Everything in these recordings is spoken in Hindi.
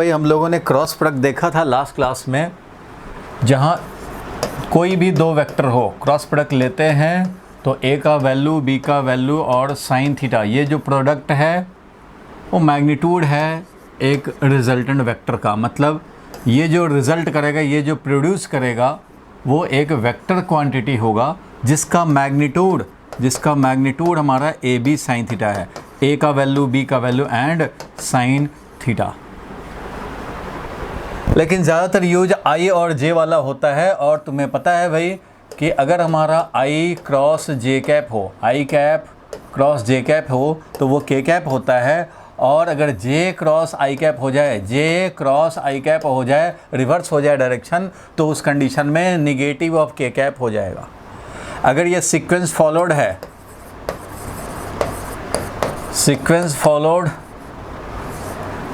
भाई हम लोगों ने क्रॉस प्रोडक्ट देखा था लास्ट क्लास में, जहाँ कोई भी दो वेक्टर हो, क्रॉस प्रोडक्ट लेते हैं तो ए का वैल्यू, बी का वैल्यू और साइन थीटा, ये जो प्रोडक्ट है वो मैग्नीट्यूड है एक रिजल्टेंट वेक्टर का। मतलब ये जो रिज़ल्ट करेगा, ये जो प्रोड्यूस करेगा, वो एक वेक्टर क्वांटिटी होगा जिसका मैग्नीट्यूड हमारा ए बी साइन थीटा है। ए का वैल्यू, बी का वैल्यू एंड साइन थीटा। लेकिन ज़्यादातर यूज आई और जे वाला होता है, और तुम्हें पता है भाई कि अगर हमारा आई क्रॉस जे कैप हो, आई कैप क्रॉस जे कैप हो तो वो के कैप होता है, और अगर जे क्रॉस आई कैप हो जाए, जे क्रॉस आई कैप हो जाए, रिवर्स हो जाए डायरेक्शन, तो उस कंडीशन में निगेटिव ऑफ के कैप हो जाएगा। अगर ये सीक्वेंस फॉलोड है, सीक्वेंस फॉलोड,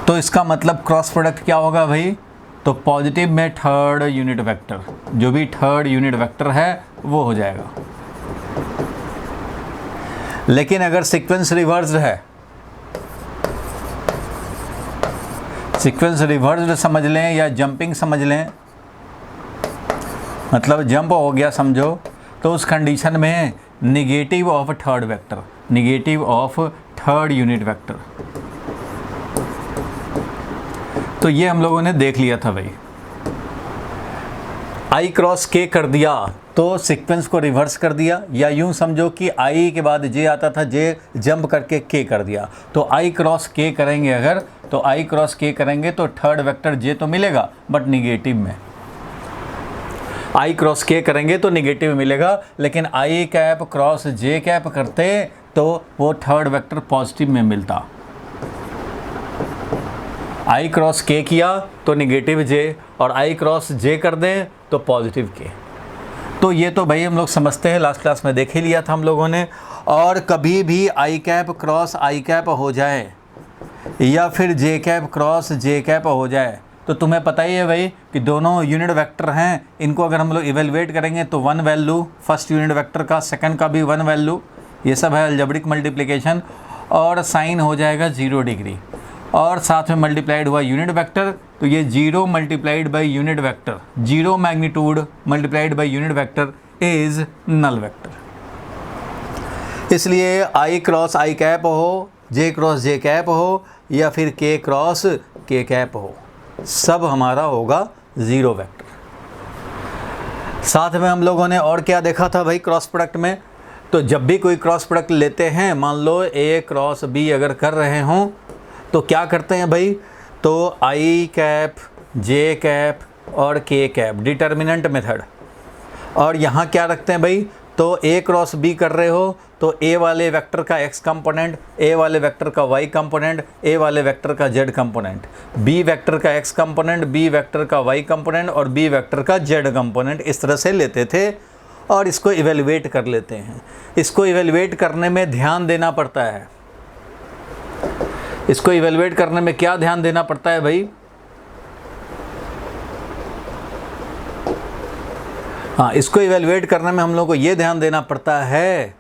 तो इसका मतलब क्रॉस प्रोडक्ट क्या होगा भाई? तो पॉजिटिव में थर्ड यूनिट वेक्टर, जो भी थर्ड यूनिट वेक्टर है वो हो जाएगा। लेकिन अगर सीक्वेंस रिवर्स्ड है, सीक्वेंस रिवर्स्ड समझ लें या जंपिंग समझ लें, मतलब जंप हो गया समझो, तो उस कंडीशन में negative of third vector, negative of third unit vector. तो ये हम लोगों ने देख लिया था भाई। आई क्रॉस के कर दिया तो सीक्वेंस को रिवर्स कर दिया, या यूं समझो कि आई के बाद जे आता था, जे जंप करके के कर दिया। तो आई क्रॉस के करेंगे अगर, तो आई क्रॉस के करेंगे तो थर्ड वेक्टर जे तो मिलेगा बट निगेटिव में। आई क्रॉस के करेंगे तो निगेटिव मिलेगा, लेकिन आई कैप क्रॉस जे कैप करते तो वो थर्ड वेक्टर पॉजिटिव में मिलता। आई क्रॉस के किया तो निगेटिव जे, और आई क्रॉस जे कर दें तो पॉजिटिव के। तो ये तो भाई हम लोग समझते हैं, लास्ट क्लास में देख ही लिया था हम लोगों ने। और कभी भी आई कैप क्रॉस आई कैप हो जाए या फिर जे कैप क्रॉस जे कैप हो जाए, तो तुम्हें पता ही है भाई कि दोनों यूनिट वेक्टर हैं, इनको अगर हम लोग इवेलुएट करेंगे तो one value first unit vector का, सेकंड का भी वन वैल्यू, ये सब है अलजेब्रिक मल्टीप्लिकेशन, और साइन हो जाएगा 0 डिग्री, और साथ में मल्टीप्लाइड हुआ यूनिट वेक्टर, तो ये 0 multiplied by unit vector, 0 magnitude multiplied by unit vector is null vector. इसलिए आई क्रॉस आई कैप हो, जे क्रॉस जे कैप हो, या फिर के क्रॉस के कैप हो, सब हमारा होगा 0 वेक्टर। साथ में हम लोगों ने और क्या देखा था भाई क्रॉस प्रोडक्ट में? तो जब भी कोई क्रॉस प्रोडक्ट लेते हैं, मान लो ए क्रॉस बी अगर कर रहे हों, तो क्या करते हैं भाई? तो आई कैप जे कैप और के कैप, डिटर्मिनेंट मेथड। और यहाँ क्या रखते हैं भाई? तो ए क्रॉस बी कर रहे हो तो ए वाले वेक्टर का एक्स कंपोनेंट, ए वाले वेक्टर का वाई कंपोनेंट, ए वाले वेक्टर का जेड कंपोनेंट, बी वेक्टर का एक्स कंपोनेंट, बी वेक्टर का वाई कंपोनेंट और बी वेक्टर का जेड कंपोनेंट, इस तरह से लेते थे और इसको इवेलुएट कर लेते हैं। इसको इवेलुएट करने में ध्यान देना पड़ता है। इसको इवेलुएट करने में क्या ध्यान देना पड़ता है भाई? हाँ, इसको इवेलुएट करने में हम लोग को ये ध्यान देना पड़ता है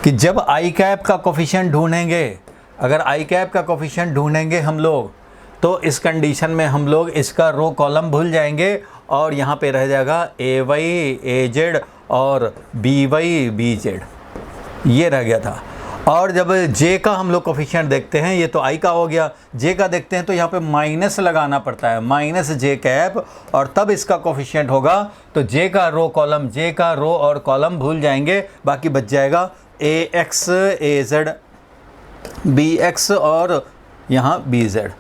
कि जब आई कैप का कोफिशिएंट ढूंढेंगे, अगर आई कैप का कोफिशिएंट ढूंढेंगे हम लोग, तो इस कंडीशन में हम लोग इसका रो कॉलम भूल जाएंगे और यहाँ पे रह जाएगा ए वाई ए जेड और बी वाई बी जेड, ये रह गया था। और जब जे का हम लोग कोफिशिएंट देखते हैं, ये तो आई का हो गया, जे का देखते हैं तो यहाँ पे माइनस लगाना पड़ता है, माइनस जे कैप, और तब इसका कोफिशिएंट होगा। तो जे का रो कॉलम, जे का रो और कॉलम भूल जाएंगे, बाकी बच जाएगा ए एक्स ए जेड बी एक्स और यहाँ बी जेड,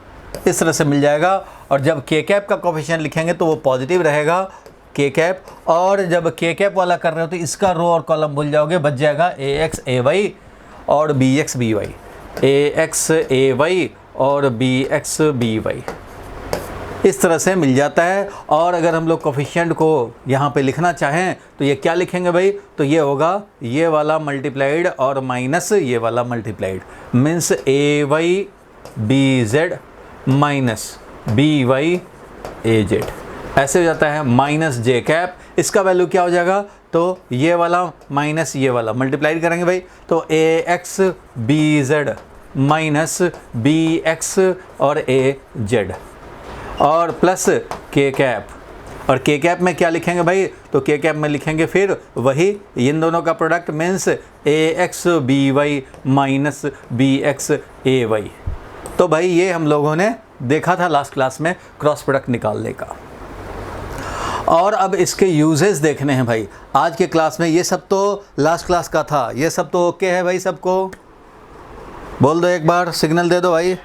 इस तरह से मिल जाएगा। और जब के कैप का कोफिशिएंट लिखेंगे तो वो पॉजिटिव रहेगा के कैप, और जब के कैप वाला कर रहे हो तो इसका रो और कॉलम भूल जाओगे, बच जाएगा ए एक्स ए वाई और B x b y, A x a Y और बी एक्स बी वाई, इस तरह से मिल जाता है। और अगर हम लोग कोफिशिएंट को यहाँ पे लिखना चाहें तो ये क्या लिखेंगे भाई? तो ये होगा ये वाला मल्टीप्लाइड और माइनस ये वाला multiplied, means a y b z minus B y a z, ऐसे हो जाता है। माइनस जे कैप, इसका वैल्यू क्या हो जाएगा? तो ये वाला माइनस ये वाला मल्टीप्लाई करेंगे भाई, तो a x b z minus B x और ए जेड और प्लस के कैप। और के कैप में क्या लिखेंगे भाई, तो के कैप में लिखेंगे फिर वही इन दोनों का product means a x b y minus B x a y. तो भाई ये हम लोगों ने देखा था लास्ट क्लास में क्रॉस प्रोडक्ट निकालने का। और अब इसके यूजेस देखने हैं भाई आज के क्लास में। ये सब तो लास्ट क्लास का था, ये सब तो ओके है भाई, सबको बोल दो एक बार, सिग्नल दे दो भाई।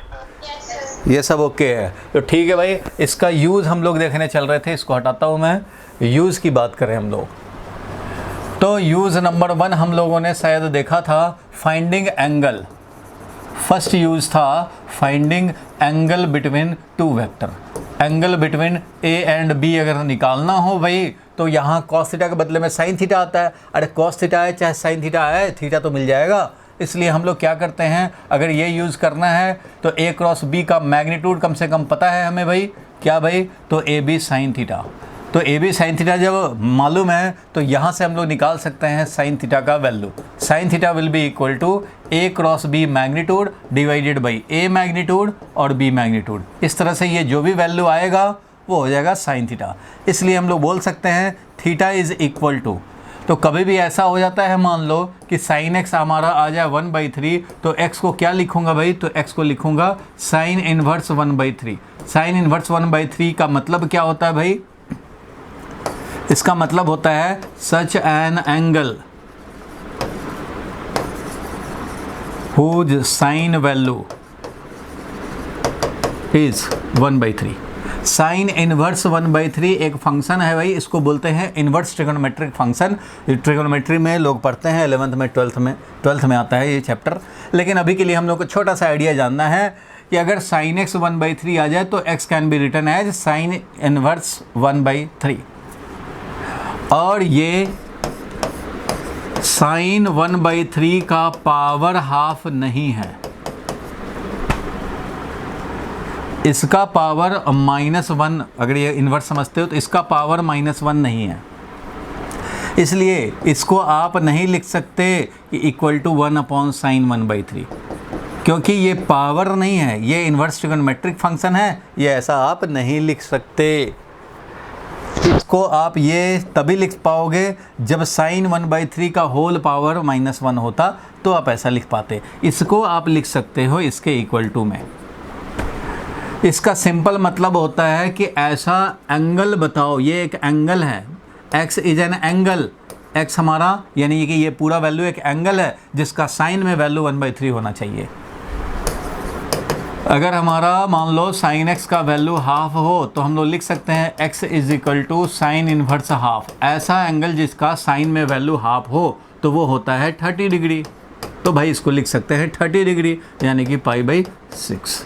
ये सब ओके है तो ठीक है भाई। इसका यूज़ हम लोग देखने चल रहे थे, इसको हटाता हूँ मैं। यूज़ की बात करें हम लोग तो यूज़ नंबर 1 हम लोगों ने शायद देखा था फाइंडिंग एंगल। फर्स्ट यूज़ था finding angle between two vector. Angle between A and b अगर निकालना हो भाई तो यहाँ कॉस थीटा के बदले में साइन थीटा आता है। अरे कॉस थीटा है चाहे साइन थीटा है, थीटा तो मिल जाएगा। इसलिए हम लोग क्या करते हैं, अगर ये यूज़ करना है तो ए क्रॉस बी का मैग्नीट्यूड कम से कम पता है हमें भाई, क्या भाई, तो ए बी साइन थीटा। तो ए बी साइन थीटा जब मालूम है तो यहाँ से हम लोग निकाल सकते हैं साइन थीटा का value. Sine theta will be equal to a cross b magnitude divided by a magnitude और बी मैग्नीट्यूड। इस तरह से ये जो भी वैल्यू आएगा वो हो जाएगा साइन थीटा। इसलिए हम लोग बोल सकते हैं थीटा इज़ इक्वल टू, तो कभी भी ऐसा हो जाता है मान लो कि साइन एक्स हमारा आ जाए 1/3, तो एक्स को क्या लिखूंगा भाई, तो एक्स को लिखूंगा साइन इनवर्स 1/3। साइन इनवर्स 1/3 का मतलब क्या होता है भाई, इसका मतलब होता है such an angle whose sine value is 1/3। Sine inverse 1/3 एक फंक्शन है भाई, इसको बोलते हैं इनवर्स ट्रिगोनोमेट्रिक फंक्शन। ट्रिगोनोमेट्री में लोग पढ़ते हैं 11th में 12th में आता है ये चैप्टर। लेकिन अभी के लिए हम लोग को छोटा सा आइडिया जानना है कि अगर साइन एक्स 1/3 आ जाए तो x can be written as sine inverse 1/3। और ये साइन 1/3 का पावर हाफ नहीं है, इसका पावर -1। अगर ये इन्वर्स समझते हो तो इसका पावर -1 नहीं है। इसलिए इसको आप नहीं लिख सकते कि इक्वल टू 1/sin 1/3, क्योंकि ये पावर नहीं है, ये इन्वर्स ट्रिगोनोमेट्रिक फंक्शन है, ये ऐसा आप नहीं लिख सकते। इसको आप ये तभी लिख पाओगे जब साइन 1/3 का होल पावर -1 होता तो आप ऐसा लिख पाते। इसको आप लिख सकते हो इसके इक्वल टू में। इसका सिंपल मतलब होता है कि ऐसा एंगल बताओ, ये एक एंगल है, x is an angle. x हमारा यानी कि ये पूरा वैल्यू एक एंगल है जिसका साइन में वैल्यू 1/3 होना चाहिए। अगर हमारा मान लो साइन x का वैल्यू हाफ हो तो हम लोग लिख सकते हैं x is equal to sine inverse half. ऐसा एंगल जिसका साइन में वैल्यू हाफ हो तो वो होता है 30 डिग्री। तो भाई इसको लिख सकते हैं 30 डिग्री यानी कि π/6।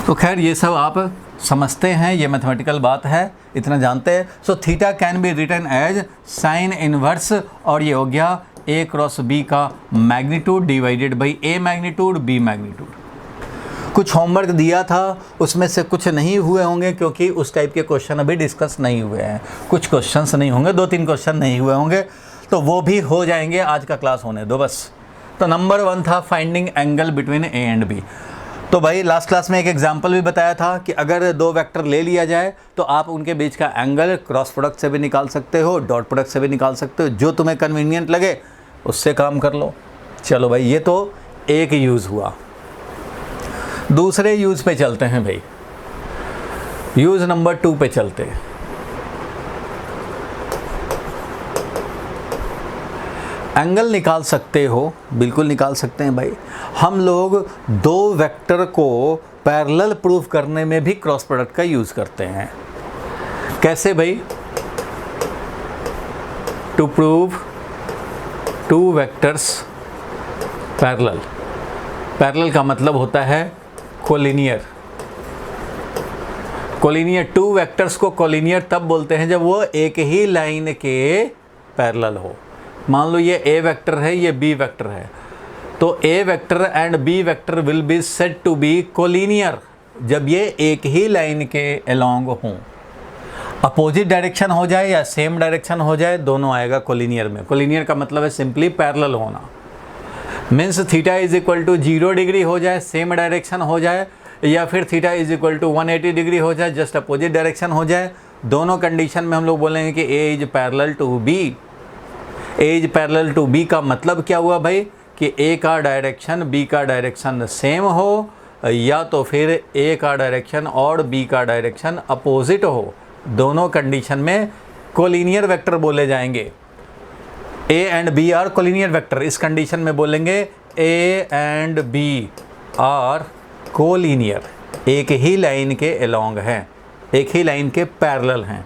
तो खैर ये सब आप समझते हैं, ये मैथमेटिकल बात है, इतना जानते हैं। So theta can be written as sine inverse, और ये हो गया ए क्रॉस बी का magnitude divided by a magnitude b magnitude. कुछ होमवर्क दिया था उसमें से कुछ नहीं हुए होंगे क्योंकि उस टाइप के क्वेश्चन अभी डिस्कस नहीं हुए हैं। कुछ क्वेश्चंस नहीं होंगे, 2-3 क्वेश्चन नहीं हुए होंगे, तो वो भी हो जाएंगे, आज का क्लास होने दो बस। तो नंबर 1 था finding angle between A and B. तो भाई लास्ट क्लास में एक एग्जाम्पल भी बताया था कि अगर 2 वेक्टर ले लिया जाए तो आप उनके बीच का एंगल क्रॉस प्रोडक्ट से भी निकाल सकते हो, डॉट प्रोडक्ट से भी निकाल सकते हो, जो तुम्हें कन्वीनियंट लगे उससे काम कर लो। चलो भाई ये तो एक यूज़ हुआ। दूसरे यूज़ पे चलते हैं भाई, यूज़ नंबर 2 पे चलते हैं। एंगल निकाल सकते हो, बिल्कुल निकाल सकते हैं भाई। हम लोग 2 वेक्टर को पैरेलल प्रूफ करने में भी क्रॉस प्रोडक्ट का यूज़ करते हैं। कैसे भाई, to prove 2 vectors parallel. Parallel का मतलब होता है कोलिनियर। कोलिनियर 2 वेक्टर्स को कोलिनियर तब बोलते हैं जब वो एक ही लाइन के पैरेलल हो। मान लो ये ए वेक्टर है, ये बी वेक्टर है, तो a vector and B vector will be said to be collinear जब ये एक ही लाइन के अलोंग हों। अपोजिट डायरेक्शन हो जाए या सेम डायरेक्शन हो जाए, दोनों आएगा कोलिनियर में। कोलिनियर का मतलब है सिंपली पैरेलल होना। Means theta is equal to 0 degree हो जाए, सेम डायरेक्शन हो जाए, या फिर theta is equal to 180 degree हो जाए, जस्ट अपोजिट डायरेक्शन हो जाए। दोनों कंडीशन में हम लोग बोलेंगे कि a is parallel to b. A is parallel to b का मतलब क्या हुआ भाई, कि ए का डायरेक्शन बी का डायरेक्शन सेम हो, या तो फिर ए का डायरेक्शन और बी का डायरेक्शन अपोजिट हो। दोनों कंडीशन में कोलिनियर वेक्टर बोले जाएंगे। ए and B are collinear vector. इस कंडीशन में बोलेंगे a and B are collinear, एक ही लाइन के अलोंग हैं, एक ही लाइन के पैरेलल हैं।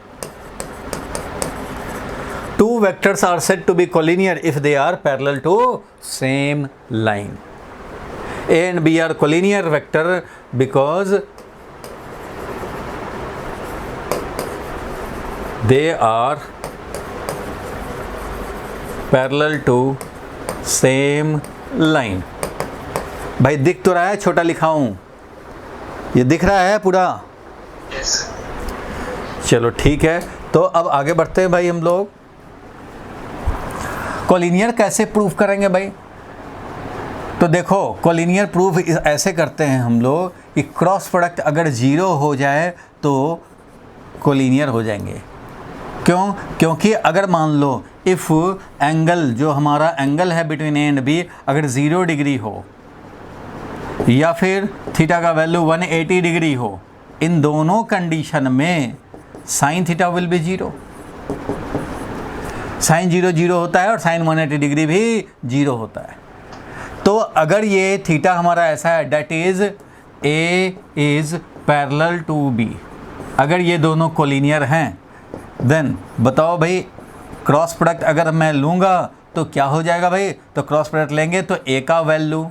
Two vectors are said to be collinear if they are parallel to same line. A and B are collinear vector because they are parallel to same line। भाई दिख तो रहा है, छोटा लिखा हूँ, ये दिख रहा है पूरा? yes। चलो ठीक है, तो अब आगे बढ़ते हैं भाई। हम लोग कोलिनियर कैसे प्रूफ करेंगे भाई? तो देखो, कोलिनियर प्रूफ ऐसे करते हैं हम लोग कि क्रॉस प्रोडक्ट अगर 0 हो जाए तो कोलिनियर हो जाएंगे। क्यों? क्योंकि अगर मान लो इफ़ एंगल, जो हमारा एंगल है बिटवीन ए एंड बी, अगर 0 डिग्री हो या फिर थीटा का वैल्यू 180 डिग्री हो, इन दोनों कंडीशन में साइन थीटा विल बी 0। साइन 0 0 होता है और साइन 180 डिग्री भी 0 होता है। तो अगर ये थीटा हमारा ऐसा है, that is a is parallel to b, अगर ये दोनों कोलिनियर हैं, देन बताओ भाई क्रॉस प्रोडक्ट अगर मैं लूँगा तो क्या हो जाएगा भाई? तो क्रॉस प्रोडक्ट लेंगे तो ए का वैल्यू,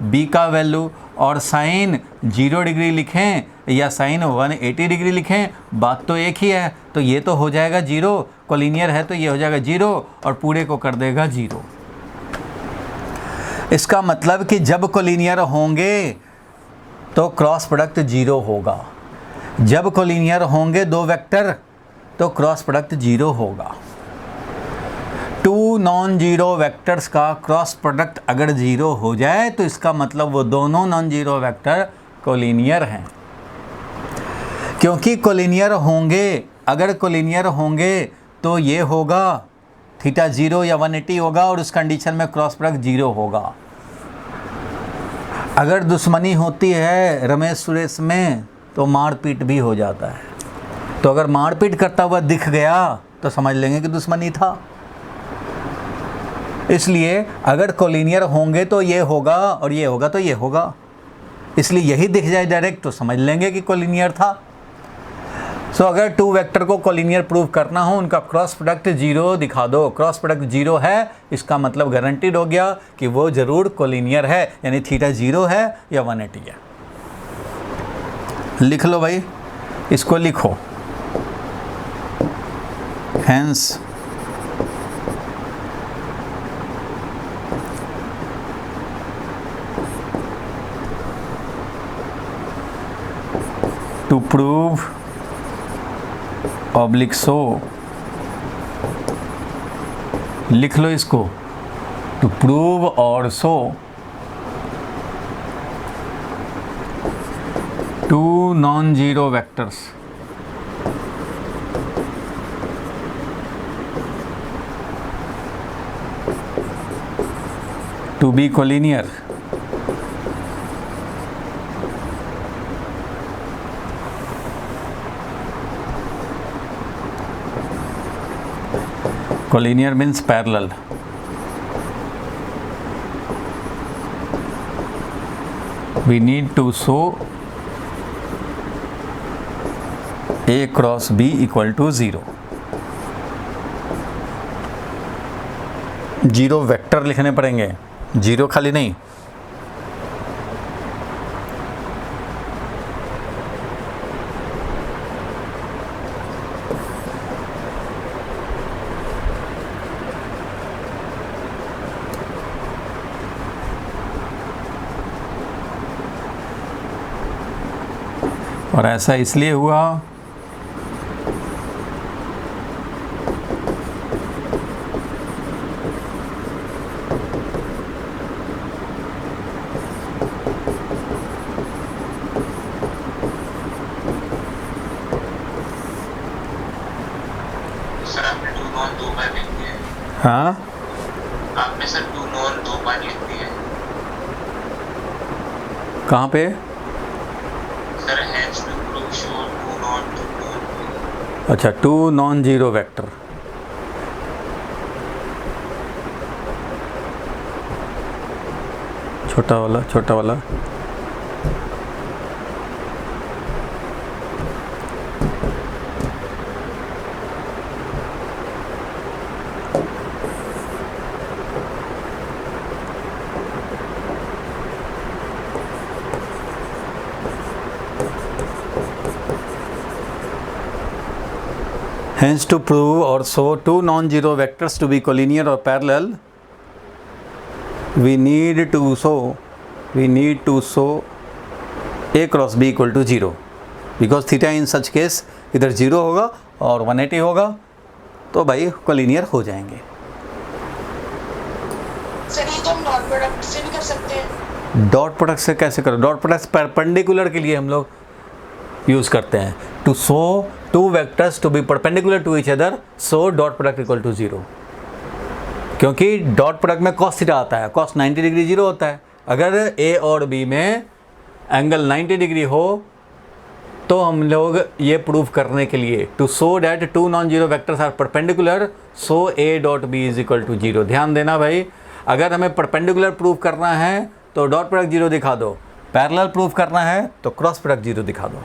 बी का वैल्यू, और साइन 0 डिग्री लिखें या साइन 180 डिग्री लिखें, बात तो एक ही है। तो ये तो हो जाएगा 0, कोलिनियर है तो ये हो जाएगा 0 और पूरे को कर देगा 0। इसका मतलब कि जब कोलिनियर होंगे तो क्रॉस प्रोडक्ट 0 होगा। जब कोलिनियर होंगे दो वेक्टर तो क्रॉस प्रोडक्ट 0 होगा। टू नॉन जीरो वेक्टर्स का क्रॉस प्रोडक्ट अगर 0 हो जाए तो इसका मतलब वो दोनों नॉन जीरो वेक्टर कोलिनियर हैं। क्योंकि कोलिनियर होंगे, अगर कोलिनियर होंगे तो ये होगा थीटा 0 या 180 होगा और उस कंडीशन में क्रॉस प्रोडक्ट 0 होगा। अगर दुश्मनी होती है रमेश सुरेश में तो मारपीट भी हो जाता है। तो अगर मारपीट करता हुआ दिख गया तो समझ लेंगे कि दुश्मनी था। इसलिए अगर कोलिनियर होंगे तो ये होगा और ये होगा तो ये होगा, इसलिए यही दिख जाए डायरेक्ट तो समझ लेंगे कि कोलिनियर था। सो अगर टू वेक्टर को कोलिनियर प्रूव करना हो, उनका क्रॉस प्रोडक्ट 0 दिखा दो। क्रॉस प्रोडक्ट 0 है, इसका मतलब गारंटीड हो गया कि वो जरूर कोलिनियर है, यानी थीटा 0 है या 180 है। लिख लो भाई, इसको लिखो। Hence to prove oblique so, लिख लो इसको, टू प्रूव और so two non zero vectors to be collinear Collinear means parallel. We need to show A cross B equal to 0. 0 vector लिखने पड़ेंगे, 0 खाली नहीं। और ऐसा इसलिए हुआ हाँ आपने सर टू नॉन 2 बार लिख दिया है कहाँ पे? Sir. Has to prove show two non अच्छा, टू नॉन जीरो वेक्टर। छोटा वाला, छोटा वाला। Hence to prove or show two non-zero vectors to be collinear or parallel, we need to show a cross b equal to 0, because theta in such case इधर 0 होगा और 180 होगा, तो भाई कोलिनियर हो जाएंगे। सर ये तो हम डॉट प्रोडक्ट से भी कर सकते हैं। डॉट प्रोडक्ट से कैसे करो? डॉट प्रोडक्ट परपेंडिकुलर के लिए हम लोग यूज़ करते हैं, to show two vectors to be perpendicular to each other, so dot product equal to 0। क्योंकि डॉट प्रोडक्ट में कॉस थीटा आता है, कॉस 90 डिग्री 0 होता है। अगर ए और बी में एंगल 90 डिग्री हो तो हम लोग ये प्रूव करने के लिए, to show that two non zero vectors are perpendicular, so A dot B is equal to 0। ध्यान देना भाई, अगर हमें परपेंडिकुलर प्रूव करना है तो डॉट प्रोडक्ट 0 दिखा दो, पैरेलल प्रूव करना है तो क्रॉस प्रोडक्ट 0 दिखा दो।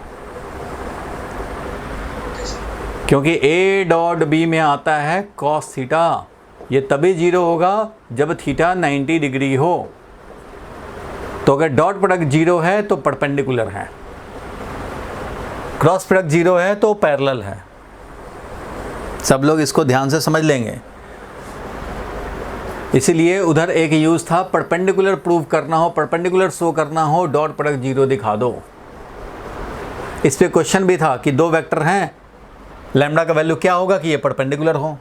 क्योंकि ए डॉट बी में आता है कॉस थीटा, ये तभी 0 होगा जब थीटा 90 डिग्री हो। तो अगर डॉट प्रोडक्ट 0 है तो परपेंडिकुलर है, क्रॉस प्रोडक्ट 0 है तो पैरेलल है। सब लोग इसको ध्यान से समझ लेंगे। इसीलिए उधर एक यूज था, परपेंडिकुलर प्रूव करना हो, परपेंडिकुलर शो करना हो, डॉट प्रोडक्ट 0 दिखा दो। इस पे क्वेश्चन भी था कि दो वेक्टर हैं, लैम्डा का वैल्यू क्या होगा कि ये परपेंडिकुलर हो।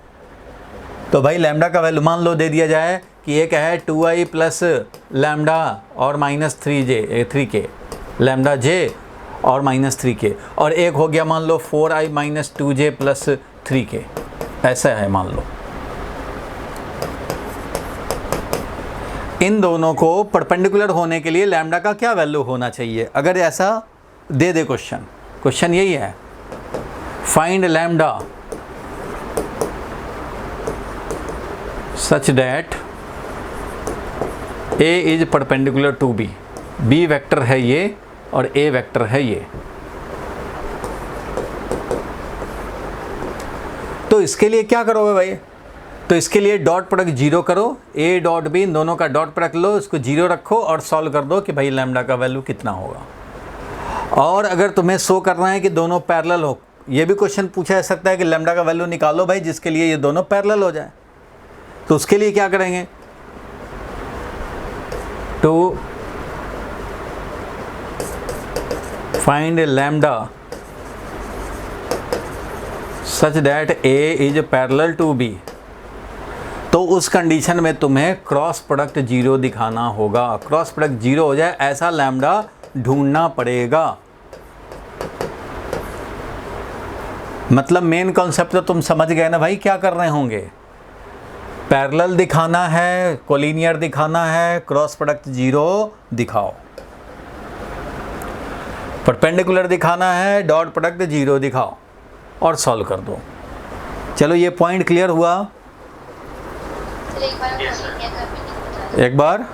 तो भाई लैम्डा का वैल्यू मान लो दे दिया जाए कि एक है 2i प्लस लैम्डा और माइनस 3k, लैम्डा जे और माइनस 3k, और एक हो गया मान लो 4i minus 2j plus 3k, ऐसा है मान लो। इन दोनों को परपेंडिकुलर होने के लिए लैम्डा का क्या वैल्यू होना चाहिए? अगर ऐसा दे दे क्वेश्चन यही है, find lambda such that a is perpendicular to b, b vector है ये और a वेक्टर है ये। तो इसके लिए क्या करोगे भाई? तो इसके लिए डॉट प्रोडक्ट 0 करो, a डॉट b, इन दोनों का डॉट प्रोडक्ट लो, इसको 0 रखो और सॉल्व कर दो कि भाई लैम्डा का वैल्यू कितना होगा। और अगर तुम्हें शो करना है कि दोनों पैरेलल हो, ये भी क्वेश्चन पूछा जा सकता है कि लैम्डा का वैल्यू निकालो भाई जिसके लिए ये दोनों पैरेलल हो जाए। तो उसके लिए क्या करेंगे? To find lambda such that a is parallel to b, तो उस कंडीशन में तुम्हें क्रॉस प्रोडक्ट 0 दिखाना होगा। क्रॉस प्रोडक्ट 0 हो जाए ऐसा लैम्डा ढूंढना पड़ेगा। मतलब मेन कॉन्सेप्ट तो तुम समझ गए ना भाई, क्या कर रहे होंगे? पैरेलल दिखाना है, कोलिनियर दिखाना है, क्रॉस प्रोडक्ट 0 दिखाओ। परपेंडिकुलर दिखाना है, डॉट प्रोडक्ट 0 दिखाओ और सॉल्व कर दो। चलो ये पॉइंट क्लियर हुआ? एक बार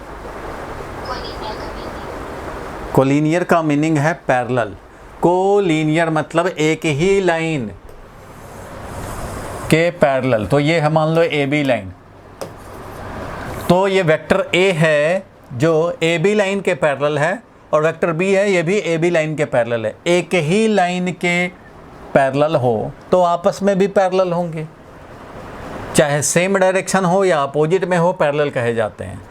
कोलिनियर का मीनिंग है पैरेलल। कोलिनियर मतलब एक ही लाइन के पैरेलल। तो ये है मान लो ए बी लाइन, तो ये वेक्टर ए है जो ए बी लाइन के पैरेलल है, और वेक्टर बी है ये भी ए बी लाइन के पैरेलल है। एक ही लाइन के पैरेलल हो तो आपस में भी पैरेलल होंगे, चाहे सेम डायरेक्शन हो या अपोजिट में हो, पैरेलल कहे जाते हैं।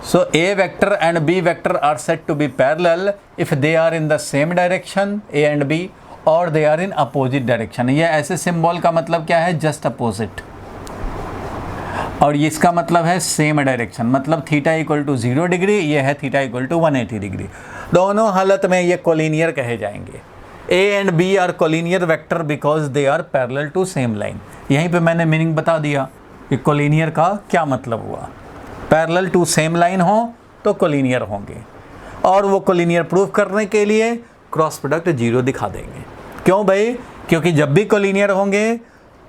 So a vector and B vector are said to be parallel if they are in the same direction a and b, और they are in opposite direction. ये ऐसे सिंबल का मतलब क्या है? Just opposite. और इसका मतलब है सेम डायरेक्शन, मतलब थीटा इक्वल टू 0 डिग्री, ये है थीटा इक्वल टू 180 डिग्री। दोनों हालत में ये कोलिनियर कहे जाएंगे। ए and B are collinear vector because they are parallel to same line. यहीं पे मैंने मीनिंग बता दिया। कि कोलिनियर का क्या मतलब हुआ। पैरेलल टू सेम लाइन हो तो कोलिनियर होंगे, और वो कोलिनियर प्रूफ करने के लिए क्रॉस प्रोडक्ट 0 दिखा देंगे। क्यों भाई? क्योंकि जब भी कोलिनियर होंगे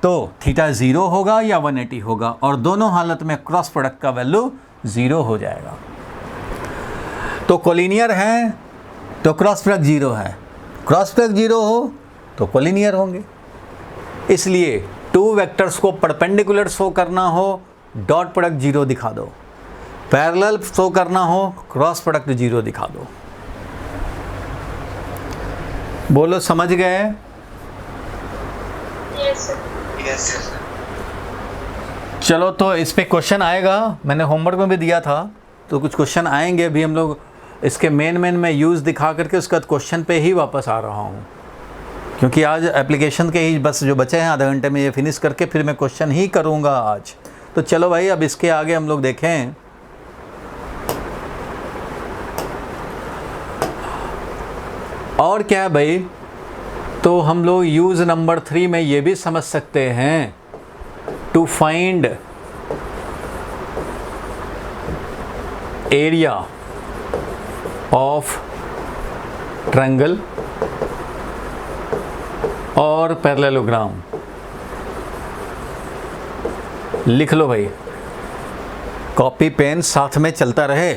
तो थीटा 0 होगा या 180 होगा, और दोनों हालत में क्रॉस प्रोडक्ट का वैल्यू 0 हो जाएगा। तो कोलिनियर है तो क्रॉस प्रोडक्ट 0 है, क्रॉस प्रोडक्ट 0 हो तो कोलिनियर होंगे। इसलिए टू वेक्टर्स को परपेंडिकुलर शो करना हो डॉट प्रोडक्ट 0 दिखा दो, पैरेलल शो करना हो क्रॉस प्रोडक्ट 0 दिखा दो। बोलो समझ गए? Yes sir. Yes sir. चलो तो इस पे क्वेश्चन आएगा, मैंने होमवर्क में भी दिया था, तो कुछ क्वेश्चन आएंगे। अभी हम लोग इसके मेन में यूज़ दिखा करके उसके बाद क्वेश्चन पे ही वापस आ रहा हूँ, क्योंकि आज एप्लीकेशन के ही बस जो बचे हैं आधा घंटे में ये फिनिश करके फिर मैं क्वेश्चन ही करूँगा आज। तो चलो भाई अब इसके आगे हम लोग देखें। और क्या है भाई, तो हम लोग यूज़ नंबर 3 में ये भी समझ सकते हैं, to find area of triangle और पैरेललोग्राम। लिख लो भाई, कॉपी पेन साथ में चलता रहे।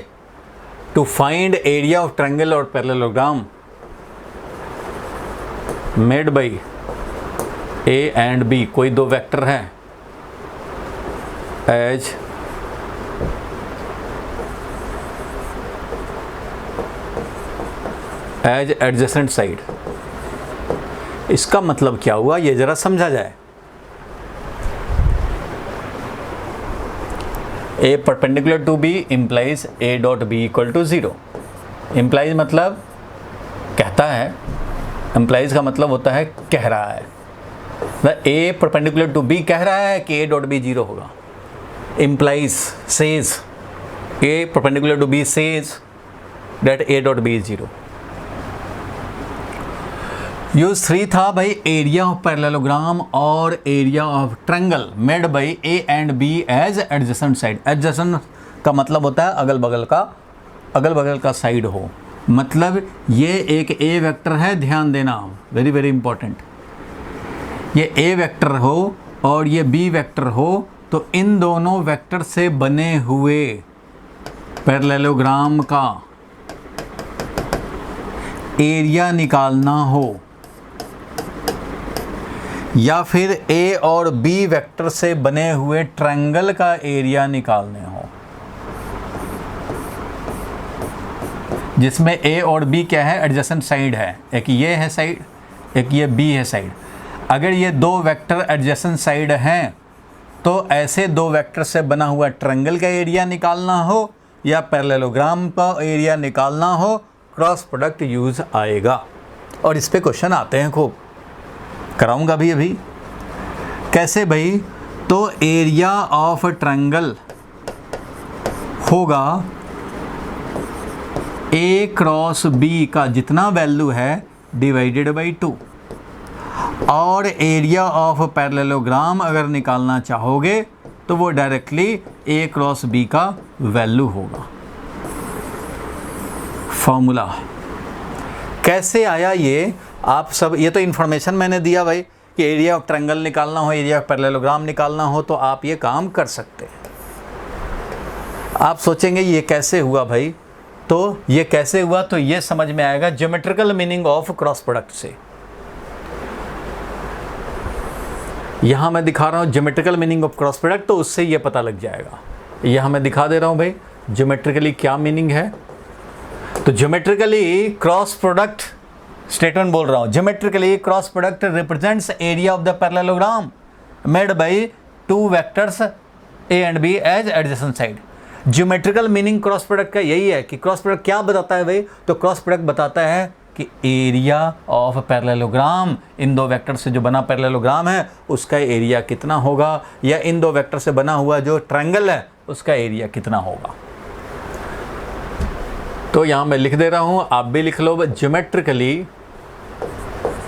To find area of triangle और parallelogram made by A and b, कोई दो वेक्टर हैं, एज एडजेसेंट साइड। इसका मतलब क्या हुआ ये जरा समझा जाए। A perpendicular to b implies a dot b equal to 0। Implies मतलब कहता है, इम्प्लाइज का मतलब होता है कह रहा है। ए परपेंडिकुलर टू बी कह रहा है कि ए डॉट बी 0 होगा। Implies says A perpendicular to B says that A dot B is 0। Use 3 था भाई एरिया ऑफ पैरेललोग्राम और area of triangle made by A and B as adjacent side. Adjacent का मतलब होता है अगल बगल का साइड हो। मतलब ये एक ए वेक्टर है, ध्यान देना, वेरी वेरी इंपॉर्टेंट। ये ए वेक्टर हो और ये बी वेक्टर हो, तो इन दोनों वेक्टर से बने हुए पैरेललोग्राम का एरिया निकालना हो, या फिर ए और बी वेक्टर से बने हुए ट्रायंगल का एरिया निकालने हो, जिसमें ए और बी क्या है, एडजेसेंट साइड है। एक ये है साइड, एक ये बी है साइड। अगर ये दो वेक्टर एडजेसेंट साइड हैं तो ऐसे दो वेक्टर से बना हुआ ट्रायंगल का एरिया निकालना हो या पैरेललोग्राम का एरिया निकालना हो, क्रॉस प्रोडक्ट यूज आएगा। और इस पे क्वेश्चन आते हैं, खूब कराऊंगा भी अभी। कैसे भाई? तो एरिया ऑफ ट्रायंगल होगा ए क्रॉस बी का जितना वैल्यू है डिवाइडेड बाई 2, और एरिया ऑफ पैरेललोग्राम अगर निकालना चाहोगे तो वो डायरेक्टली ए क्रॉस बी का वैल्यू होगा। फॉर्मूला कैसे आया ये आप सब, ये तो इन्फॉर्मेशन मैंने दिया भाई कि एरिया ऑफ ट्रायंगल निकालना हो, एरिया ऑफ पैरेललोग्राम निकालना हो, तो आप ये काम कर सकते हैं। आप सोचेंगे ये कैसे हुआ भाई, तो ये कैसे हुआ, तो ये समझ में आएगा geometrical meaning of cross product से। यहाँ मैं दिखा रहा हूँ geometrical meaning of cross product, तो उससे ये पता लग जाएगा। यहाँ मैं दिखा दे रहा हूँ भाई ज्योमेट्रिकली क्या मीनिंग है। तो ज्योमेट्रिकली क्रॉस प्रोडक्ट स्टेटमेंट बोल रहा हूँ, geometrically cross product represents area of the parallelogram made by two vectors A and B as adjacent side. Geometrical meaning cross product का यही है कि क्रॉस प्रोडक्ट क्या बताता है भाई, तो क्रॉस प्रोडक्ट बताता है कि एरिया ऑफ पैरेललोग्राम, इन दो वेक्टर से जो बना पैरेललोग्राम है उसका एरिया कितना होगा, या इन दो वेक्टर से बना हुआ जो ट्रायंगल है उसका एरिया कितना होगा। तो यहाँ मैं लिख दे रहा हूँ, आप भी लिख लो। Geometrically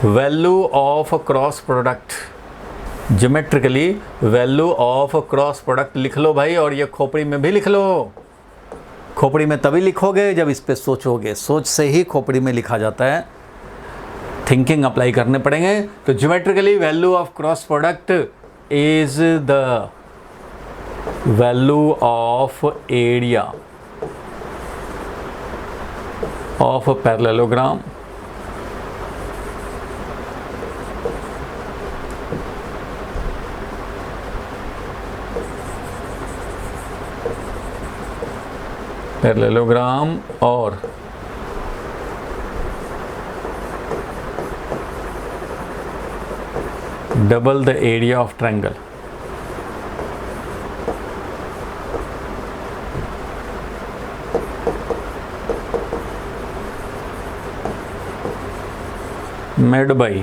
value of cross product geometrically value of cross product लिख लो भाई, और ये खोपड़ी में भी लिख लो। खोपड़ी में तभी लिखोगे जब इस पे सोचोगे, सोच से ही खोपड़ी में लिखा जाता है, थिंकिंग अप्लाई करने पड़ेंगे। तो geometrically value of cross product is the value of area of parallelogram और double the area of triangle. Made by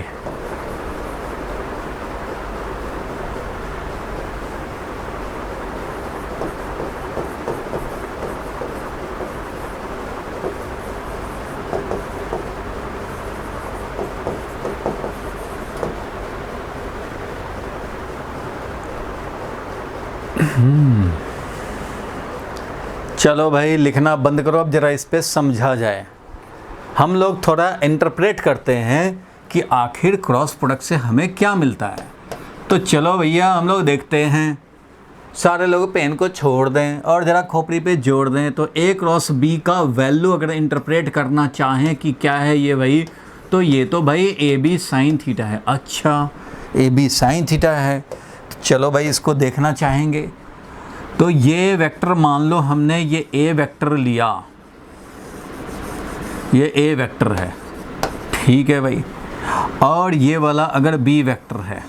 चलो भाई लिखना बंद करो, अब ज़रा इस पे समझा जाए। हम लोग थोड़ा इंटरप्रेट करते हैं कि आखिर क्रॉस प्रोडक्ट से हमें क्या मिलता है। तो चलो भैया हम लोग देखते हैं, सारे लोग पेन को छोड़ दें और ज़रा खोपड़ी पे जोड़ दें। तो ए क्रॉस बी का वैल्यू अगर इंटरप्रेट करना चाहें कि क्या है ये भाई, तो ये तो भाई ए बी साइन थीटा है। अच्छा, ए बी साइन थीटा है, चलो भाई इसको देखना चाहेंगे। तो ये वेक्टर मान लो हमने ये ए वेक्टर लिया, ये ए वेक्टर है, ठीक है भाई, और ये वाला अगर बी वेक्टर है,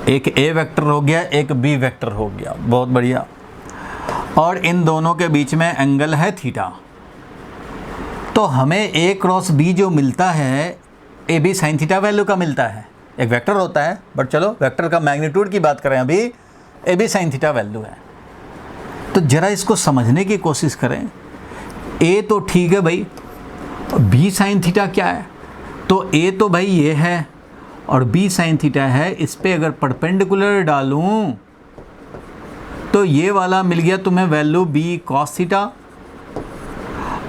एक ए वेक्टर हो गया, एक बी वेक्टर हो गया, बहुत बढ़िया। और इन दोनों के बीच में एंगल है थीटा। तो हमें ए क्रॉस बी जो मिलता है A B sine theta value का मिलता है। एक वेक्टर होता है, बट चलो वेक्टर का मैग्नीट्यूड की बात करें, अभी A B sine theta value है। तो ज़रा इसको समझने की कोशिश करें। ए तो ठीक है भाई, बी साइन थीटा क्या है? तो ए तो भाई ये है और बी साइन थीटा है। इस पे अगर परपेंडिकुलर डालूं तो ये वाला मिल गया तुम्हें वैल्यू बी कॉस थीटा,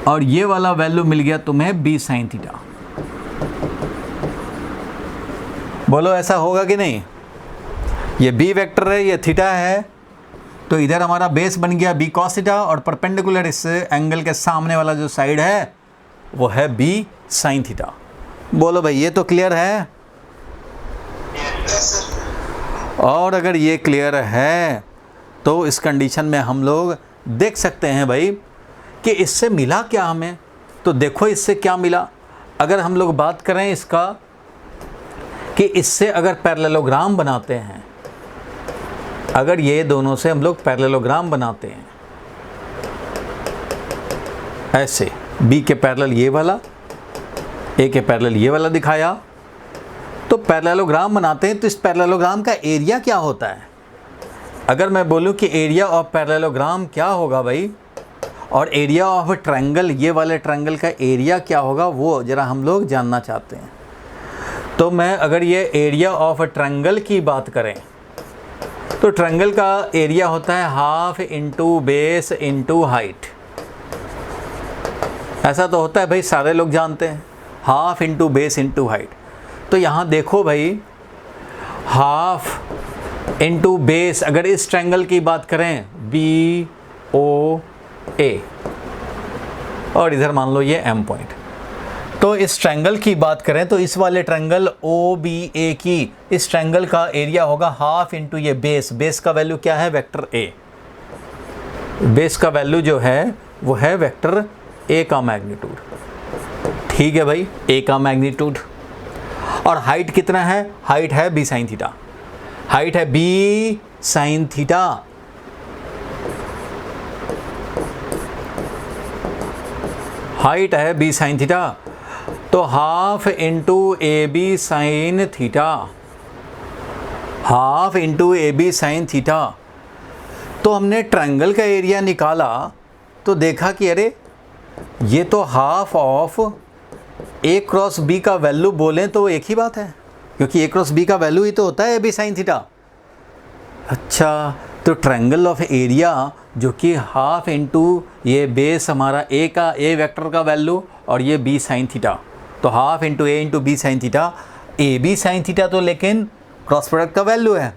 और ये वाला वैल्यू मिल गया तुम्हें बी साइन थीटा। बोलो ऐसा होगा कि नहीं? ये बी वेक्टर है, ये थीटा है, तो इधर हमारा बेस बन गया बी कॉस थीटा, और परपेंडिकुलर इस एंगल के सामने वाला जो साइड है वो है बी साइन थीटा। बोलो भाई ये तो क्लियर है? और अगर ये क्लियर है तो इस कंडीशन में हम लोग देख सकते हैं भाई कि इससे मिला क्या हमें। तो देखो इससे क्या मिला। अगर हम लोग बात करें इसका कि इससे अगर पैरेललोग्राम बनाते हैं, अगर ये दोनों से हम लोग पैरेललोग्राम बनाते हैं ऐसे, बी के पैरेलल ये वाला, ए के पैरेलल ये वाला दिखाया, तो पैरेललोग्राम बनाते हैं। तो इस पैरेललोग्राम का एरिया क्या होता है? अगर मैं बोलूं कि एरिया ऑफ पैरेललोग्राम क्या होगा भाई, और एरिया ऑफ ट्रायंगल, ये वाले ट्रायंगल का एरिया क्या होगा, वो ज़रा हम लोग जानना चाहते हैं। तो मैं अगर ये एरिया ऑफ ट्रायंगल की बात करें तो ट्रायंगल का एरिया होता है half into base into height. ऐसा तो होता है भाई, सारे लोग जानते हैं, half into base into height. तो यहाँ देखो भाई, हाफ इंटू बेस, अगर इस ट्रायंगल की बात करें बी ओ ए, और इधर मान लो ये एम पॉइंट, तो इस ट्रायंगल की बात करें तो इस वाले ट्रायंगल ओ बी ए की, इस ट्रायंगल का एरिया होगा हाफ इंटू ये बेस। बेस का वैल्यू क्या है? Vector A. बेस का वैल्यू जो है वो है वेक्टर ए का मैग्नीट्यूड, ठीक है भाई, ए का मैग्नीट्यूड। और हाइट कितना है? हाइट है बी साइन थीटा, हाइट है बी साइन थीटा। हाइट है बी साइन थीटा, तो half into A B sine theta, half into A B sine theta. तो हमने ट्रायंगल का एरिया निकाला तो देखा कि अरे ये तो half of A cross B का वैल्यू बोलें तो एक ही बात है, क्योंकि ए क्रॉस बी का वैल्यू ही तो होता है ए बी साइन थीटा। अच्छा, तो ट्रायंगल ऑफ एरिया जो कि हाफ इंटू ये बेस हमारा ए का, ए वेक्टर का वैल्यू और ये बी साइन थीटा, तो half into A into B sine theta. A B sine theta तो लेकिन क्रॉस प्रोडक्ट का वैल्यू है,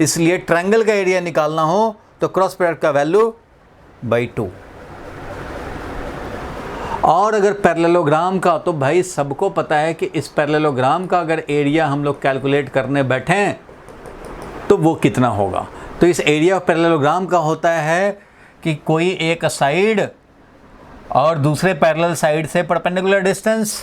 इसलिए ट्रायंगल का एरिया निकालना हो तो क्रॉस प्रोडक्ट का वैल्यू बाई 2। और अगर पैरेललोग्राम का, तो भाई सबको पता है कि इस पैरेललोग्राम का अगर एरिया हम लोग कैलकुलेट करने बैठें तो वो कितना होगा। तो इस एरिया ऑफ पैरेललोग्राम का होता है कि कोई एक साइड और दूसरे पैरेलल साइड से परपेंडिकुलर डिस्टेंस,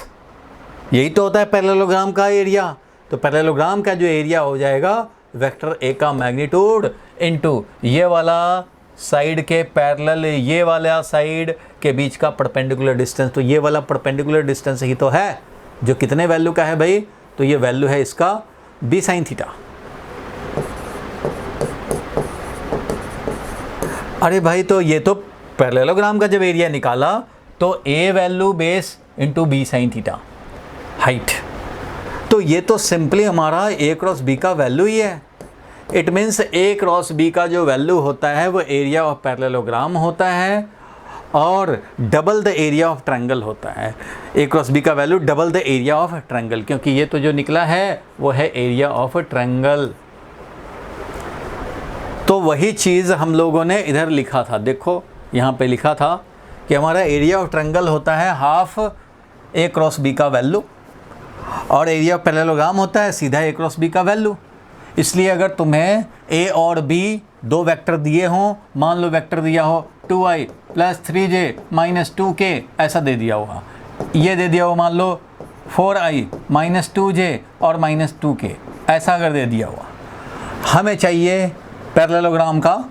यही तो होता है पैरेललोग्राम का एरिया। तो पैरेललोग्राम का जो एरिया हो जाएगा वेक्टर ए का मैग्नीट्यूड इनटू ये वाला साइड के पैरेलल ये वाला साइड के बीच का परपेंडिकुलर डिस्टेंस। तो ये वाला परपेंडिकुलर डिस्टेंस ही तो है जो कितने वैल्यू का है भाई, तो ये वैल्यू है इसका बी साइन थीटा। अरे भाई, तो ये तो पैरेललोग्राम का जब एरिया निकाला तो a value base into B sine theta height, तो ये तो सिंपली हमारा ए क्रॉस बी का वैल्यू ही है। It means A cross B का जो वैल्यू होता है वो एरिया ऑफ पैरेललोग्राम होता है और double the area of triangle होता है। ए क्रॉस बी का value double the area of triangle, क्योंकि ये तो जो निकला है वो है एरिया ऑफ ट्रायंगल। तो वही चीज़ हम लोगों ने इधर लिखा था, देखो यहाँ पे लिखा था कि हमारा एरिया ऑफ ट्रायंगल होता है हाफ ए क्रॉस बी का वैल्यू और एरिया ऑफ पैरेललोग्राम होता है सीधा ए क्रॉस बी का वैल्यू। इसलिए अगर तुम्हें ए और बी दो वेक्टर दिए हों, मान लो वेक्टर दिया हो 2i + 3j - 2k, ऐसा दे दिया होगा, ये दे दिया हो मान लो 4i - 2j और -2k, ऐसा अगर दे दिया हुआ, हमें चाहिए पैरेललोग्राम का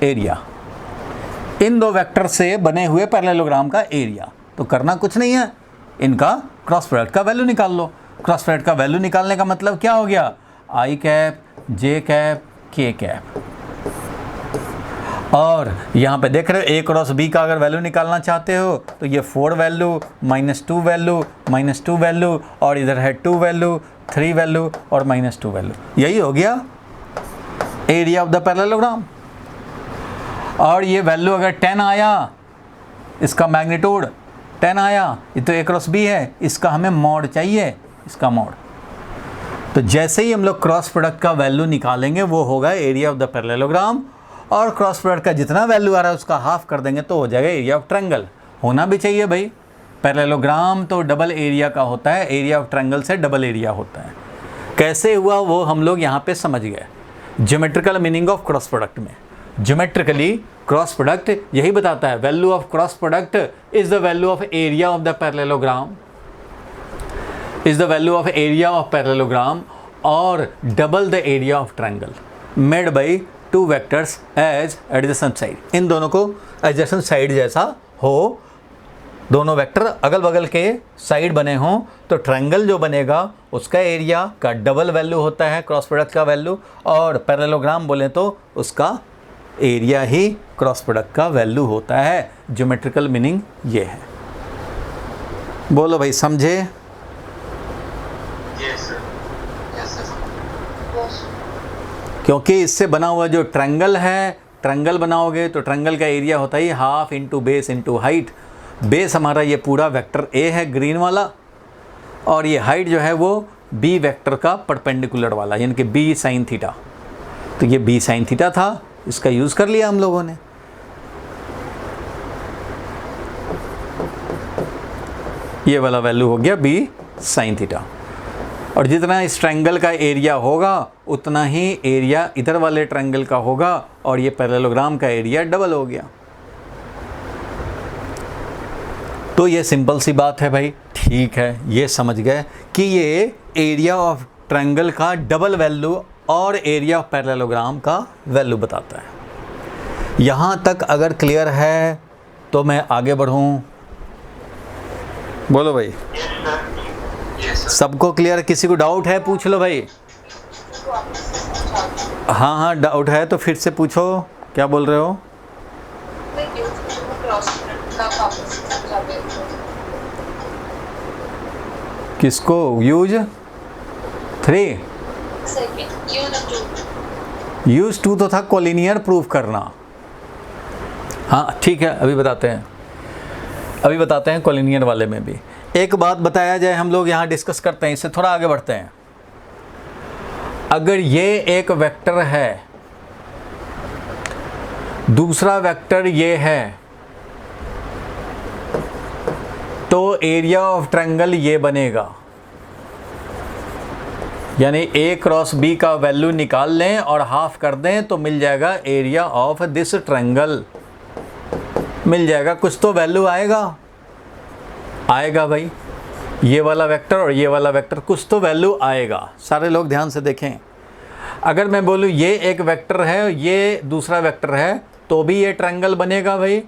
एरिया, इन दो वेक्टर से बने हुए पैरेललोग्राम का एरिया। तो करना कुछ नहीं है, इनका क्रॉस प्रोडक्ट का वैल्यू निकाल लो। क्रॉस प्रोडक्ट का वैल्यू निकालने का मतलब क्या हो गया, आई कैप जे कैप के कैप। और यहाँ पे देख रहे हो ए क्रॉस बी का अगर वैल्यू निकालना चाहते हो तो ये 4 वैल्यू -2 वैल्यू -2 वैल्यू और इधर है 2 वैल्यू 3 वैल्यू और -2 वैल्यू, यही हो गया एरिया ऑफ द पैरेललोग्राम। और ये वैल्यू अगर 10 आया, इसका मैग्नीट्यूड 10 आया, ये तो ए क्रॉस बी है, इसका हमें मॉड चाहिए, इसका मॉड। तो जैसे ही हम लोग क्रॉस प्रोडक्ट का वैल्यू निकालेंगे वो होगा एरिया ऑफ द पैरेललोग्राम, और क्रॉस प्रोडक्ट का जितना वैल्यू आ रहा है उसका हाफ कर देंगे तो हो जाएगा एरिया ऑफ ट्रायंगल। होना भी चाहिए भाई, पैरेललोग्राम तो डबल एरिया का होता है, एरिया ऑफ ट्रायंगल से डबल एरिया होता है। कैसे हुआ वो हम लोग यहाँ पे समझ गए। Geometrical meaning of cross product में, ज्योमेट्रिकली क्रॉस प्रोडक्ट यही बताता है, value of cross product is the value of area of the parallelogram, is the value of area of parallelogram और double the area of triangle made by two vectors as adjacent side. इन दोनों को एडजेसेंट साइड जैसा हो, दोनों वेक्टर अगल बगल के साइड बने हों तो ट्रायंगल जो बनेगा उसका एरिया का डबल वैल्यू होता है क्रॉस प्रोडक्ट का वैल्यू, और पैरेललोग्राम बोलें तो उसका एरिया ही क्रॉस प्रोडक्ट का वैल्यू होता है। ज्योमेट्रिकल मीनिंग ये है। बोलो भाई, समझे? Yes, sir. क्योंकि इससे बना हुआ जो ट्रायंगल है, ट्रायंगल बनाओगे तो ट्रायंगल का एरिया होता ही half into base into height. Base हमारा ये पूरा वेक्टर ए है ग्रीन वाला, और ये हाइट जो है वो बी वेक्टर का परपेंडिकुलर वाला, यानी कि बी साइन थीटा। तो ये बी साइन थीटा था, इसका यूज़ कर लिया हम लोगों ने। ये वाला वैल्यू हो गया बी साइन थीटा, और जितना इस ट्रायंगल का एरिया होगा उतना ही एरिया इधर वाले ट्रायंगल का होगा, और ये पैरेललोग्राम का एरिया डबल हो गया। तो ये सिंपल सी बात है भाई, ठीक है, ये समझ गए कि ये एरिया ऑफ ट्रायंगल का डबल वैल्यू और एरिया ऑफ पैरेललोग्राम का वैल्यू बताता है। यहाँ तक अगर क्लियर है तो मैं आगे बढ़ूँ? बोलो भाई। सबको क्लियर? किसी को डाउट है पूछ लो भाई। हाँ हाँ, डाउट है तो फिर से पूछो, क्या बोल रहे हो? किसको यूज? 3 सेकंड यूज टू तो था कोलिनियर प्रूफ करना। हाँ ठीक है, अभी बताते हैं कोलिनियर वाले में भी। एक बात बताया जाए, हम लोग यहाँ डिस्कस करते हैं, इससे थोड़ा आगे बढ़ते हैं। अगर ये एक वेक्टर है, दूसरा वेक्टर ये है, तो एरिया ऑफ ट्रायंगल ये बनेगा। यानी A क्रॉस B का वैल्यू निकाल लें और हाफ कर दें तो मिल जाएगा एरिया ऑफ दिस ट्रायंगल, मिल जाएगा। कुछ तो वैल्यू आएगा भाई, ये वाला वेक्टर और ये वाला वेक्टर, कुछ तो वैल्यू आएगा। सारे लोग ध्यान से देखें, अगर मैं बोलूँ ये एक वेक्टर है, ये दूसरा वेक्टर है, तो भी ये ट्रायंगल बनेगा भाई,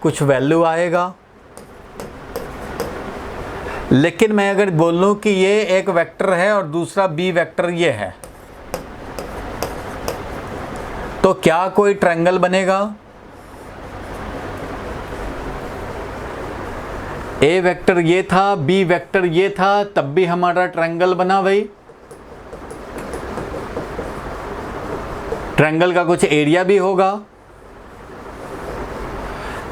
कुछ वैल्यू आएगा। लेकिन मैं अगर बोलूँ कि ये एक वेक्टर है और दूसरा बी वेक्टर ये है, तो क्या कोई ट्रायंगल बनेगा? ए वेक्टर ये था, बी वेक्टर ये था, तब भी हमारा ट्रायंगल बना भाई। ट्रायंगल का कुछ एरिया भी होगा।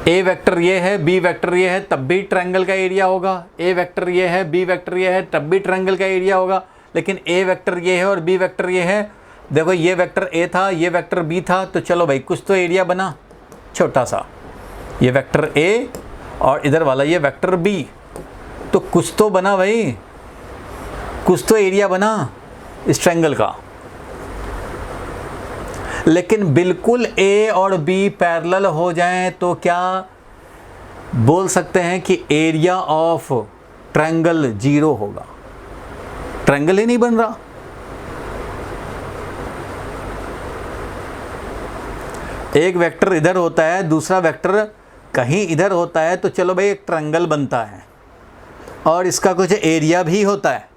ए वेक्टर ये है, बी वेक्टर ये है, तब भी ट्रायंगल का एरिया होगा। ए वेक्टर ये है, बी वेक्टर ये है, तब भी ट्रायंगल का एरिया होगा। लेकिन ए वेक्टर ये है और बी वेक्टर ये है, देखो ये वेक्टर ए था, ये वेक्टर बी था, तो चलो भाई कुछ तो एरिया बना छोटा सा, ये वेक्टर ए और इधर वाला ये वेक्टर बी, तो कुछ तो बना भाई, कुछ तो एरिया बना इस ट्रायंगल का। लेकिन बिल्कुल ए और बी पैरेलल हो जाएं तो क्या बोल सकते हैं कि एरिया ऑफ ट्रायंगल 0 होगा? ट्रायंगल ही नहीं बन रहा। एक वेक्टर इधर होता है, दूसरा वेक्टर कहीं इधर होता है, तो चलो भाई एक ट्रायंगल बनता है और इसका कुछ एरिया भी होता है।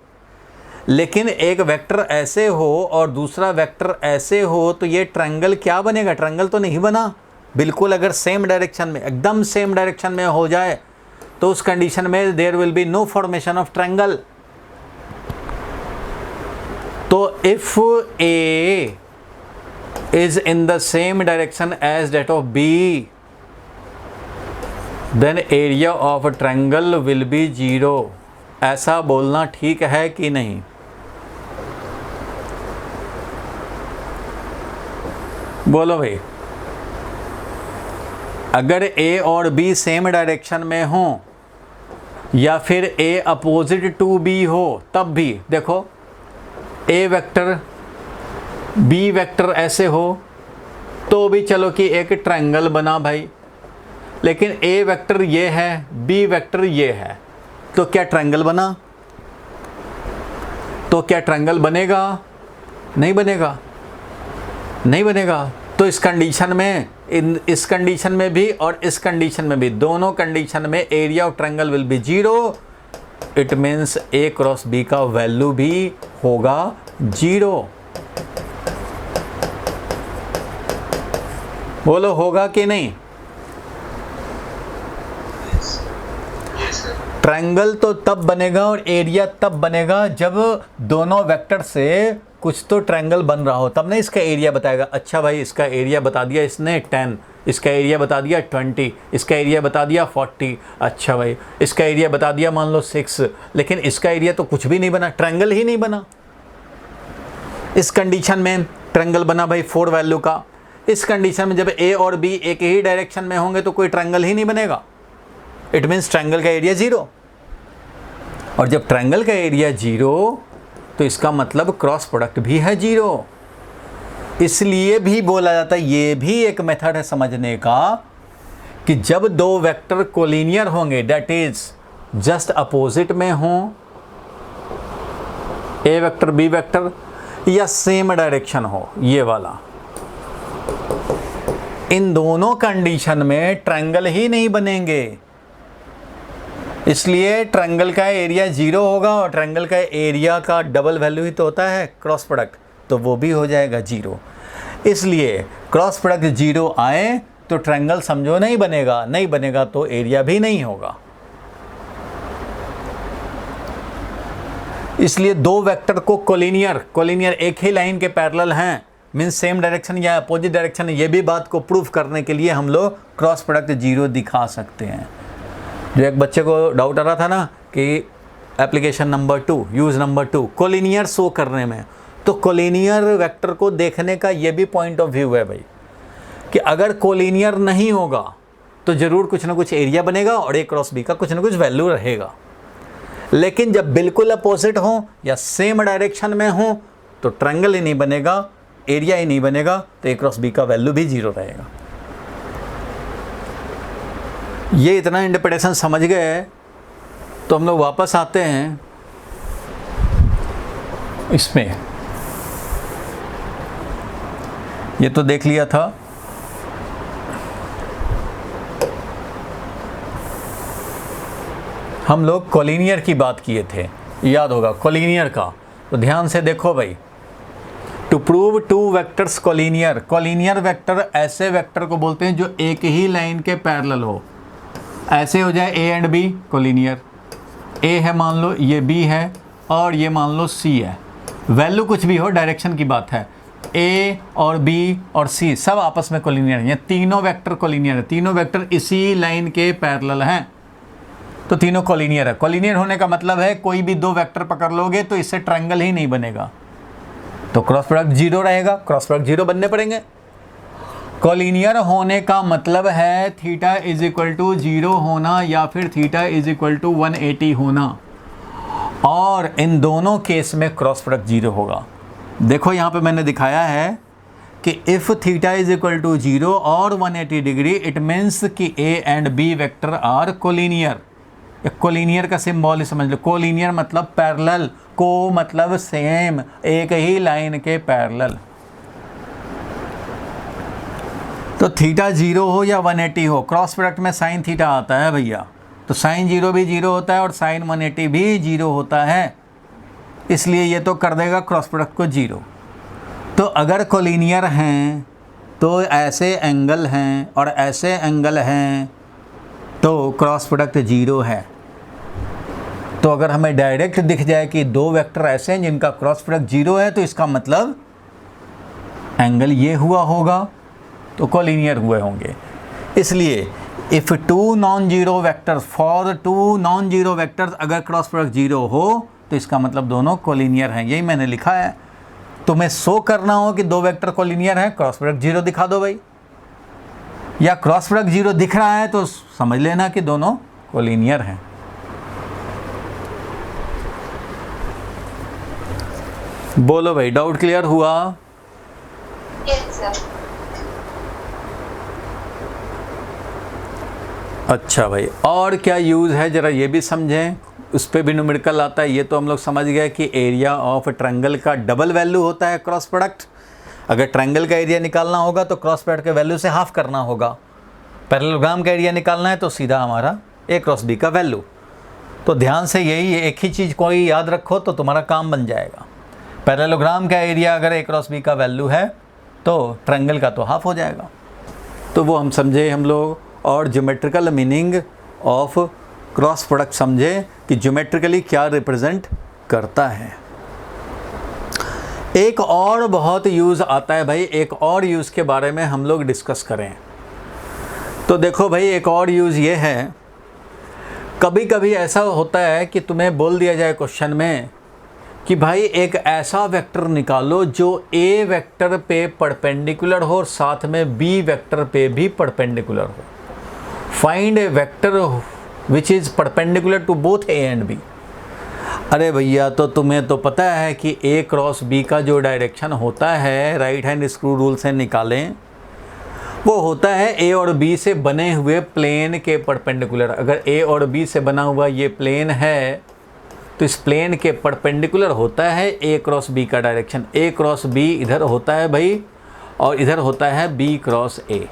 लेकिन एक वेक्टर ऐसे हो और दूसरा वेक्टर ऐसे हो, तो ये ट्रायंगल क्या बनेगा? ट्रायंगल तो नहीं बना। बिल्कुल अगर सेम डायरेक्शन में, एकदम सेम डायरेक्शन में हो जाए, तो उस कंडीशन में there will be no formation of triangle. तो if a is in the same direction as that of b, then area of triangle will be 0। ऐसा बोलना ठीक है कि नहीं? बोलो भाई। अगर ए और बी सेम डायरेक्शन में हो या फिर ए अपोजिट टू बी हो, तब भी देखो ए वेक्टर बी वेक्टर ऐसे हो तो भी चलो कि एक ट्रायंगल बना भाई। लेकिन ए वेक्टर ये है, बी वेक्टर ये है, तो क्या ट्रायंगल बना? तो क्या ट्रायंगल बनेगा? नहीं बनेगा, नहीं बनेगा। तो इस कंडीशन में, इस कंडीशन में भी और इस कंडीशन में भी, दोनों कंडीशन में area of triangle will be 0। It means A cross B का वैल्यू भी होगा 0। बोलो होगा कि नहीं? ट्रायंगल तो तब बनेगा और एरिया तब बनेगा जब दोनों वेक्टर से कुछ तो ट्रायंगल बन रहा हो, तब नहीं इसका एरिया बताएगा। अच्छा भाई इसका एरिया बता दिया इसने 10, इसका एरिया बता दिया 20, इसका एरिया बता दिया 40। अच्छा भाई इसका एरिया बता दिया मान लो 6, लेकिन इसका एरिया तो कुछ भी नहीं बना, ट्रायंगल ही नहीं बना। इस कंडीशन में ट्रायंगल बना भाई 4 वैल्यू का। इस कंडीशन में जब ए और बी एक ही डायरेक्शन में होंगे तो कोई ट्रायंगल ही नहीं बनेगा। इट मीन्स ट्रायंगल का एरिया 0। और जब ट्रायंगल का एरिया 0, तो इसका मतलब क्रॉस प्रोडक्ट भी है 0। इसलिए भी बोला जाता है, ये भी एक मेथड है समझने का, कि जब दो वेक्टर कोलिनियर होंगे, दैट इज जस्ट अपोजिट में हों, ए वेक्टर बी वेक्टर, या सेम डायरेक्शन हो, ये वाला, इन दोनों कंडीशन में ट्रायंगल ही नहीं बनेंगे। इसलिए ट्रायंगल का एरिया 0 होगा और ट्रायंगल का एरिया का डबल वैल्यू ही तो होता है क्रॉस प्रोडक्ट, तो वो भी हो जाएगा 0। इसलिए क्रॉस प्रोडक्ट 0 आए तो ट्रायंगल समझो नहीं बनेगा, नहीं बनेगा तो एरिया भी नहीं होगा। इसलिए दो वेक्टर को कोलिनियर एक ही लाइन के पैरेलल हैं, मीन्स सेम डायरेक्शन या अपोजिट डायरेक्शन, ये भी बात को प्रूफ करने के लिए हम लोग क्रॉस प्रोडक्ट 0 दिखा सकते हैं। जो एक बच्चे को डाउट आ रहा था ना कि application number 2, use number 2, collinear show करने में, तो कोलिनियर वेक्टर को देखने का ये भी पॉइंट ऑफ व्यू है भाई कि अगर कोलिनियर नहीं होगा तो ज़रूर कुछ ना कुछ एरिया बनेगा और ए क्रॉस बी का कुछ ना कुछ वैल्यू रहेगा। लेकिन जब बिल्कुल अपोजिट हो या सेम डायरेक्शन में हो तो ट्रायंगल ही नहीं बनेगा, एरिया ही नहीं बनेगा, तो ए क्रॉस बी का वैल्यू भी 0 रहेगा। ये इतना इंटरप्रिटेशन समझ गए तो हम लोग वापस आते हैं इसमें। ये तो देख लिया था, हम लोग कोलिनियर की बात किए थे, याद होगा कोलिनियर का। तो ध्यान से देखो भाई, to prove two vectors collinear, collinear vector ऐसे वेक्टर को बोलते हैं जो एक ही लाइन के पैरेलल हो। ऐसे हो जाए ए एंड बी कोलिनियर, ए है मान लो, ये बी है और ये मान लो सी है, वैल्यू कुछ भी हो, डायरेक्शन की बात है, ए और बी और सी सब आपस में कोलिनियर हैं, तीनों वेक्टर कोलिनियर है, तीनों वेक्टर इसी लाइन के पैरेलल हैं, तो तीनों कोलिनियर है। कोलिनियर होने का मतलब है कोई भी दो वेक्टर पकड़ लोगे तो इससे ट्रायंगल ही नहीं बनेगा, तो क्रॉस प्रोडक्ट 0 रहेगा, क्रॉस प्रोडक्ट 0 बनने पड़ेंगे। कोलिनियर होने का मतलब है थीटा इज इक्वल टू 0 होना या फिर थीटा इज इक्वल टू 180 होना, और इन दोनों केस में क्रॉस प्रोडक्ट 0 होगा। देखो यहाँ पे मैंने दिखाया है कि if theta is equal to 0 और 180 डिग्री, इट मीन्स कि A and B vector are collinear. Collinear का सिंबल समझ लो, कोलिनियर मतलब पैरेलल, को मतलब सेम, एक ही लाइन के पैरेलल। तो थीटा 0 हो या 180 हो, क्रॉस प्रोडक्ट में साइन थीटा आता है भैया, तो साइन 0 भी 0 होता है और साइन 180 भी 0 होता है, इसलिए ये तो कर देगा क्रॉस प्रोडक्ट को 0। तो अगर कोलिनियर हैं तो ऐसे एंगल हैं और ऐसे एंगल हैं तो क्रॉस प्रोडक्ट 0 है। तो अगर हमें डायरेक्ट दिख जाए कि दो वेक्टर ऐसे हैं जिनका क्रॉस प्रोडक्ट 0 है, तो इसका मतलब एंगल ये हुआ होगा, तो कोलिनियर हुए होंगे। इसलिए if two non zero vectors, for two non zero vectors अगर क्रॉस प्रोडक्ट 0 हो तो इसका मतलब दोनों कोलिनियर हैं, यही मैंने लिखा है। तुम्हें शो करना हो कि दो वेक्टर कोलिनियर हैं, क्रॉस प्रोडक्ट 0 दिखा दो भाई, या क्रॉस प्रोडक्ट 0 दिख रहा है तो समझ लेना कि दोनों कोलिनियर हैं। बोलो भाई, डाउट क्लियर हुआ? Yes sir. अच्छा भाई, और क्या यूज़ है ज़रा ये भी समझें, उस पर भी न्यूमेरिकल आता है। ये तो हम लोग समझ गए कि एरिया ऑफ ट्रायंगल का डबल वैल्यू होता है क्रॉस प्रोडक्ट। अगर ट्रायंगल का एरिया निकालना होगा तो क्रॉस प्रोडक्ट के वैल्यू से हाफ करना होगा। पैरेललोग्राम का एरिया निकालना है तो सीधा हमारा ए क्रॉस बी का वैल्यू। तो ध्यान से यही एक ही चीज़ कोई याद रखो तो तुम्हारा काम बन जाएगा। पैरेललोग्राम का एरिया अगर ए क्रॉस बी का वैल्यू है तो ट्रायंगल का तो हाफ हो जाएगा। तो वो हम समझे हम लोग, और geometrical meaning of cross product समझे कि ज्योमेट्रिकली क्या रिप्रेजेंट करता है। एक और बहुत यूज़ आता है भाई, एक और यूज़ के बारे में हम लोग डिस्कस करें। तो देखो भाई, एक और यूज़ ये है, कभी कभी ऐसा होता है कि तुम्हें बोल दिया जाए क्वेश्चन में कि भाई एक ऐसा वेक्टर निकालो जो ए वेक्टर पे परपेंडिकुलर हो और साथ में बी वेक्टर पे भी परपेंडिकुलर हो। Find a vector which is perpendicular to both A and B. अरे भैया, तो तुम्हें तो पता है कि ए क्रॉस बी का जो डायरेक्शन होता है, राइट हैंड स्क्रू रूल से निकालें, वो होता है ए और बी से बने हुए प्लेन के परपेंडिकुलर। अगर ए और बी से बना हुआ ये प्लेन है तो इस प्लेन के परपेंडिकुलर होता है ए क्रॉस बी का डायरेक्शन। ए क्रॉस बी इधर होता है भाई, और इधर होता है B cross A.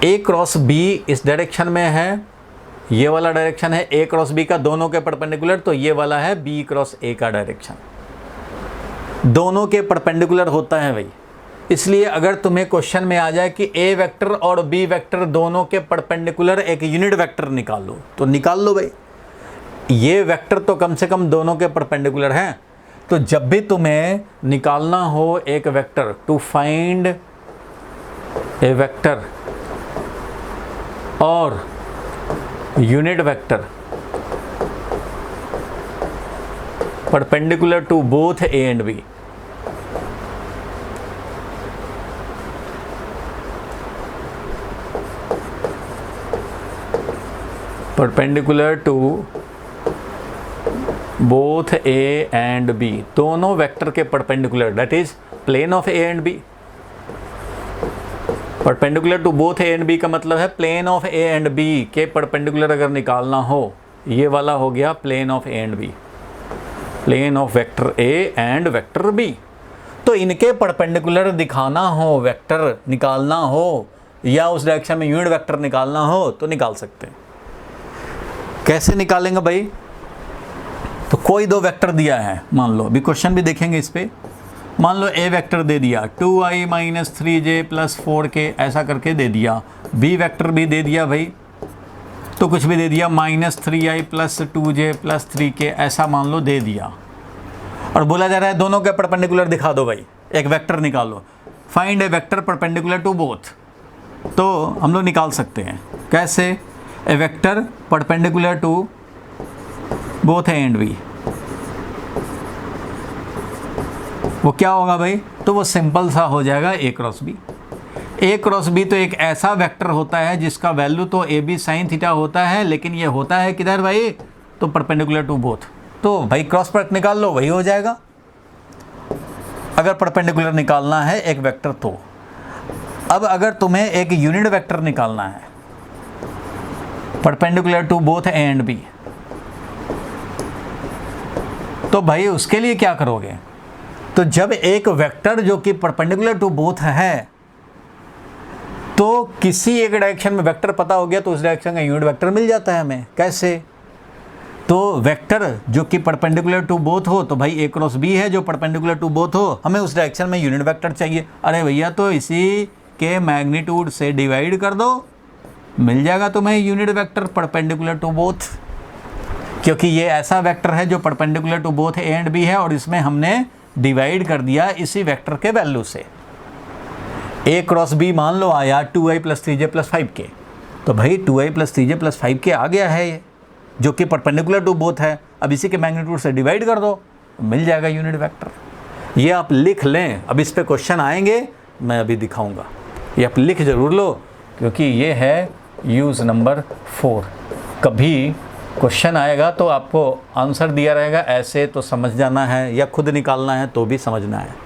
A cross B इस डायरेक्शन में है, ये वाला डायरेक्शन है ए क्रॉस बी का, दोनों के परपेंडिकुलर, तो ये वाला है बी क्रॉस ए का डायरेक्शन, दोनों के परपेंडिकुलर होता है भाई। इसलिए अगर तुम्हें क्वेश्चन में आ जाए कि ए वेक्टर और बी वेक्टर दोनों के परपेंडिकुलर एक यूनिट वेक्टर निकाल लो, तो निकाल लो भाई। ये वेक्टर तो कम से कम दोनों के परपेंडिकुलर हैं। तो जब भी तुम्हें निकालना हो एक vector, to find a vector और unit vector perpendicular to both A and b, perpendicular to both A and b, दोनों वेक्टर के perpendicular, that is plane of a and b. Perpendicular to both A and b का मतलब है plane of a and b के परपेंडिकुलर अगर निकालना हो, ये वाला हो गया plane of a and b, plane of vector A and vector B. तो इनके परपेंडिकुलर दिखाना हो, वेक्टर निकालना हो या उस डायरेक्शन में यूनिट वेक्टर निकालना हो तो निकाल सकते हैं। कैसे निकालेंगे भाई? तो कोई दो वेक्टर दिया है, मान लो, अभी क्वेश्चन भी देखेंगे इस पे। मान लो ए वेक्टर दे दिया 2i - 3j + 4k, ऐसा करके दे दिया। बी वेक्टर भी दे दिया भाई, तो कुछ भी दे दिया -3i + 2j + 3k, ऐसा मान लो दे दिया। और बोला जा रहा है दोनों के परपेंडिकुलर दिखा दो भाई, एक वेक्टर निकालो, find a vector perpendicular to both. तो हम लोग निकाल सकते हैं कैसे? A vector perpendicular to both A and b, वो क्या होगा भाई? तो वो सिंपल सा हो जाएगा a cross b। a cross b तो एक ऐसा वेक्टर होता है जिसका वैल्यू तो ए बी साइन थीटा होता है, लेकिन ये होता है किधर भाई? तो परपेंडिकुलर टू बोथ। तो भाई क्रॉस प्रोडक्ट निकाल लो, वही हो जाएगा। अगर परपेंडिकुलर निकालना है एक वेक्टर तो। अब अगर तुम्हें एक यूनिट वेक्टर निकालना है perpendicular to both A and B, तो भाई उसके लिए क्या करोगे? तो जब एक वेक्टर जो कि परपेंडिकुलर टू बोथ है, तो किसी एक डायरेक्शन में वेक्टर पता हो गया तो उस डायरेक्शन का यूनिट वेक्टर मिल जाता है हमें। कैसे? तो वेक्टर जो कि परपेंडिकुलर टू बोथ हो, तो भाई a क्रॉस b है जो परपेंडिकुलर टू बोथ हो, हमें उस डायरेक्शन में यूनिट वेक्टर चाहिए। अरे भैया तो इसी के मैग्नीट्यूड से डिवाइड कर दो, मिल जाएगा तुम्हें unit vector perpendicular to both, क्योंकि ये ऐसा वेक्टर है जो perpendicular to both A and B है और इसमें हमने डिवाइड कर दिया इसी वेक्टर के वैल्यू से। a क्रॉस b मान लो आया 2i + 3j + 5k, तो भाई 2i + 3j + 5k आ गया है ये, जो कि परपेंडिकुलर टू बोथ है। अब इसी के मैग्नीट्यूड से डिवाइड कर दो, मिल जाएगा यूनिट वेक्टर। ये आप लिख लें, अब इस पे क्वेश्चन आएंगे, मैं अभी दिखाऊंगा, ये आप लिख जरूर लो, क्योंकि ये है यूज़ नंबर 4। कभी क्वेश्चन आएगा तो आपको आंसर दिया रहेगा, ऐसे तो समझ जाना है या खुद निकालना है तो भी समझना है।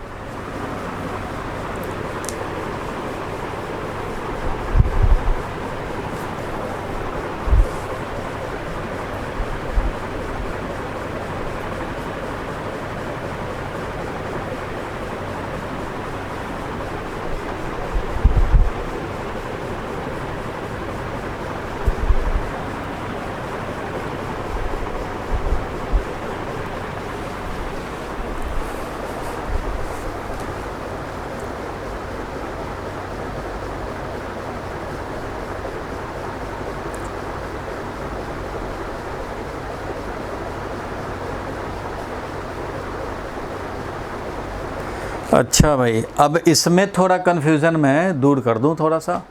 अच्छा भाई, अब इसमें थोड़ा कन्फ्यूज़न मैं दूर कर दूं थोड़ा सा।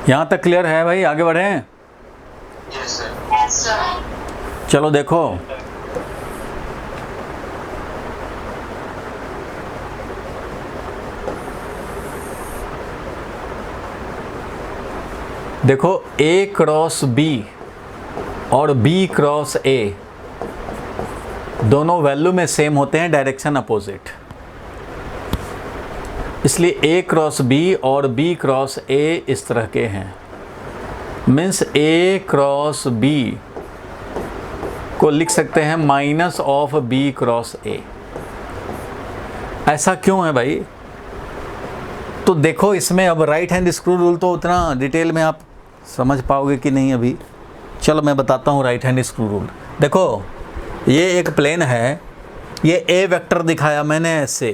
यहाँ तक क्लियर है भाई? आगे बढ़ें? Yes sir. Yes, sir. चलो देखो, देखो a क्रॉस b और b क्रॉस a दोनों वैल्यू में सेम होते हैं, डायरेक्शन अपोजिट। इसलिए a क्रॉस b और b क्रॉस a इस तरह के हैं। मीन्स a क्रॉस b को लिख सकते हैं minus of b cross a। ऐसा क्यों है भाई? तो देखो इसमें अब राइट हैंड स्क्रू रूल तो उतना डिटेल में आप समझ पाओगे कि नहीं, अभी चलो मैं बताता हूँ राइट हैंड स्क्रू रूल। देखो ये एक प्लेन है, ये ए वेक्टर दिखाया मैंने ऐसे,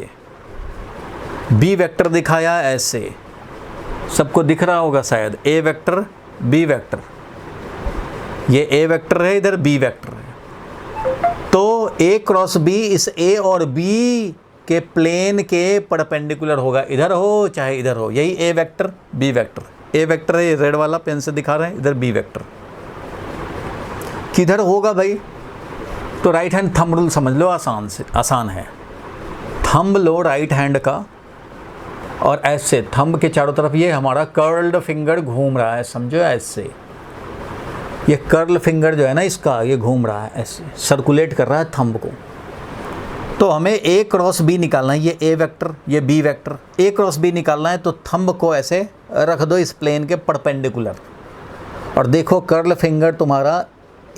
बी वेक्टर दिखाया ऐसे, सबको दिख रहा होगा शायद, ए वेक्टर बी वेक्टर, ये ए वेक्टर है, इधर बी वेक्टर है। तो ए क्रॉस बी इस ए और बी के प्लेन के परपेंडिकुलर होगा, इधर हो चाहे इधर हो, यही ए vector B vector. A vector है, ये रेड वाला पेन से दिखा रहे हैं, इधर बी वेक्टर किधर होगा भाई? तो राइट हैंड थंब रूल समझ लो, आसान है। थंब लो राइट हैंड का और ऐसे थंब के चारों तरफ ये हमारा कर्ल्ड फिंगर घूम रहा है, समझो ऐसे, ये कर्ल फिंगर जो है ना इसका, ये घूम रहा है ऐसे, सर्कुलेट कर रहा है थंब को। तो हमें ए क्रॉस बी निकालना है, ये ए वेक्टर ये बी वेक्टर, ए क्रॉस बी निकालना है। तो थंब को ऐसे रख दो इस प्लेन के परपेंडिकुलर और देखो कर्ल फिंगर तुम्हारा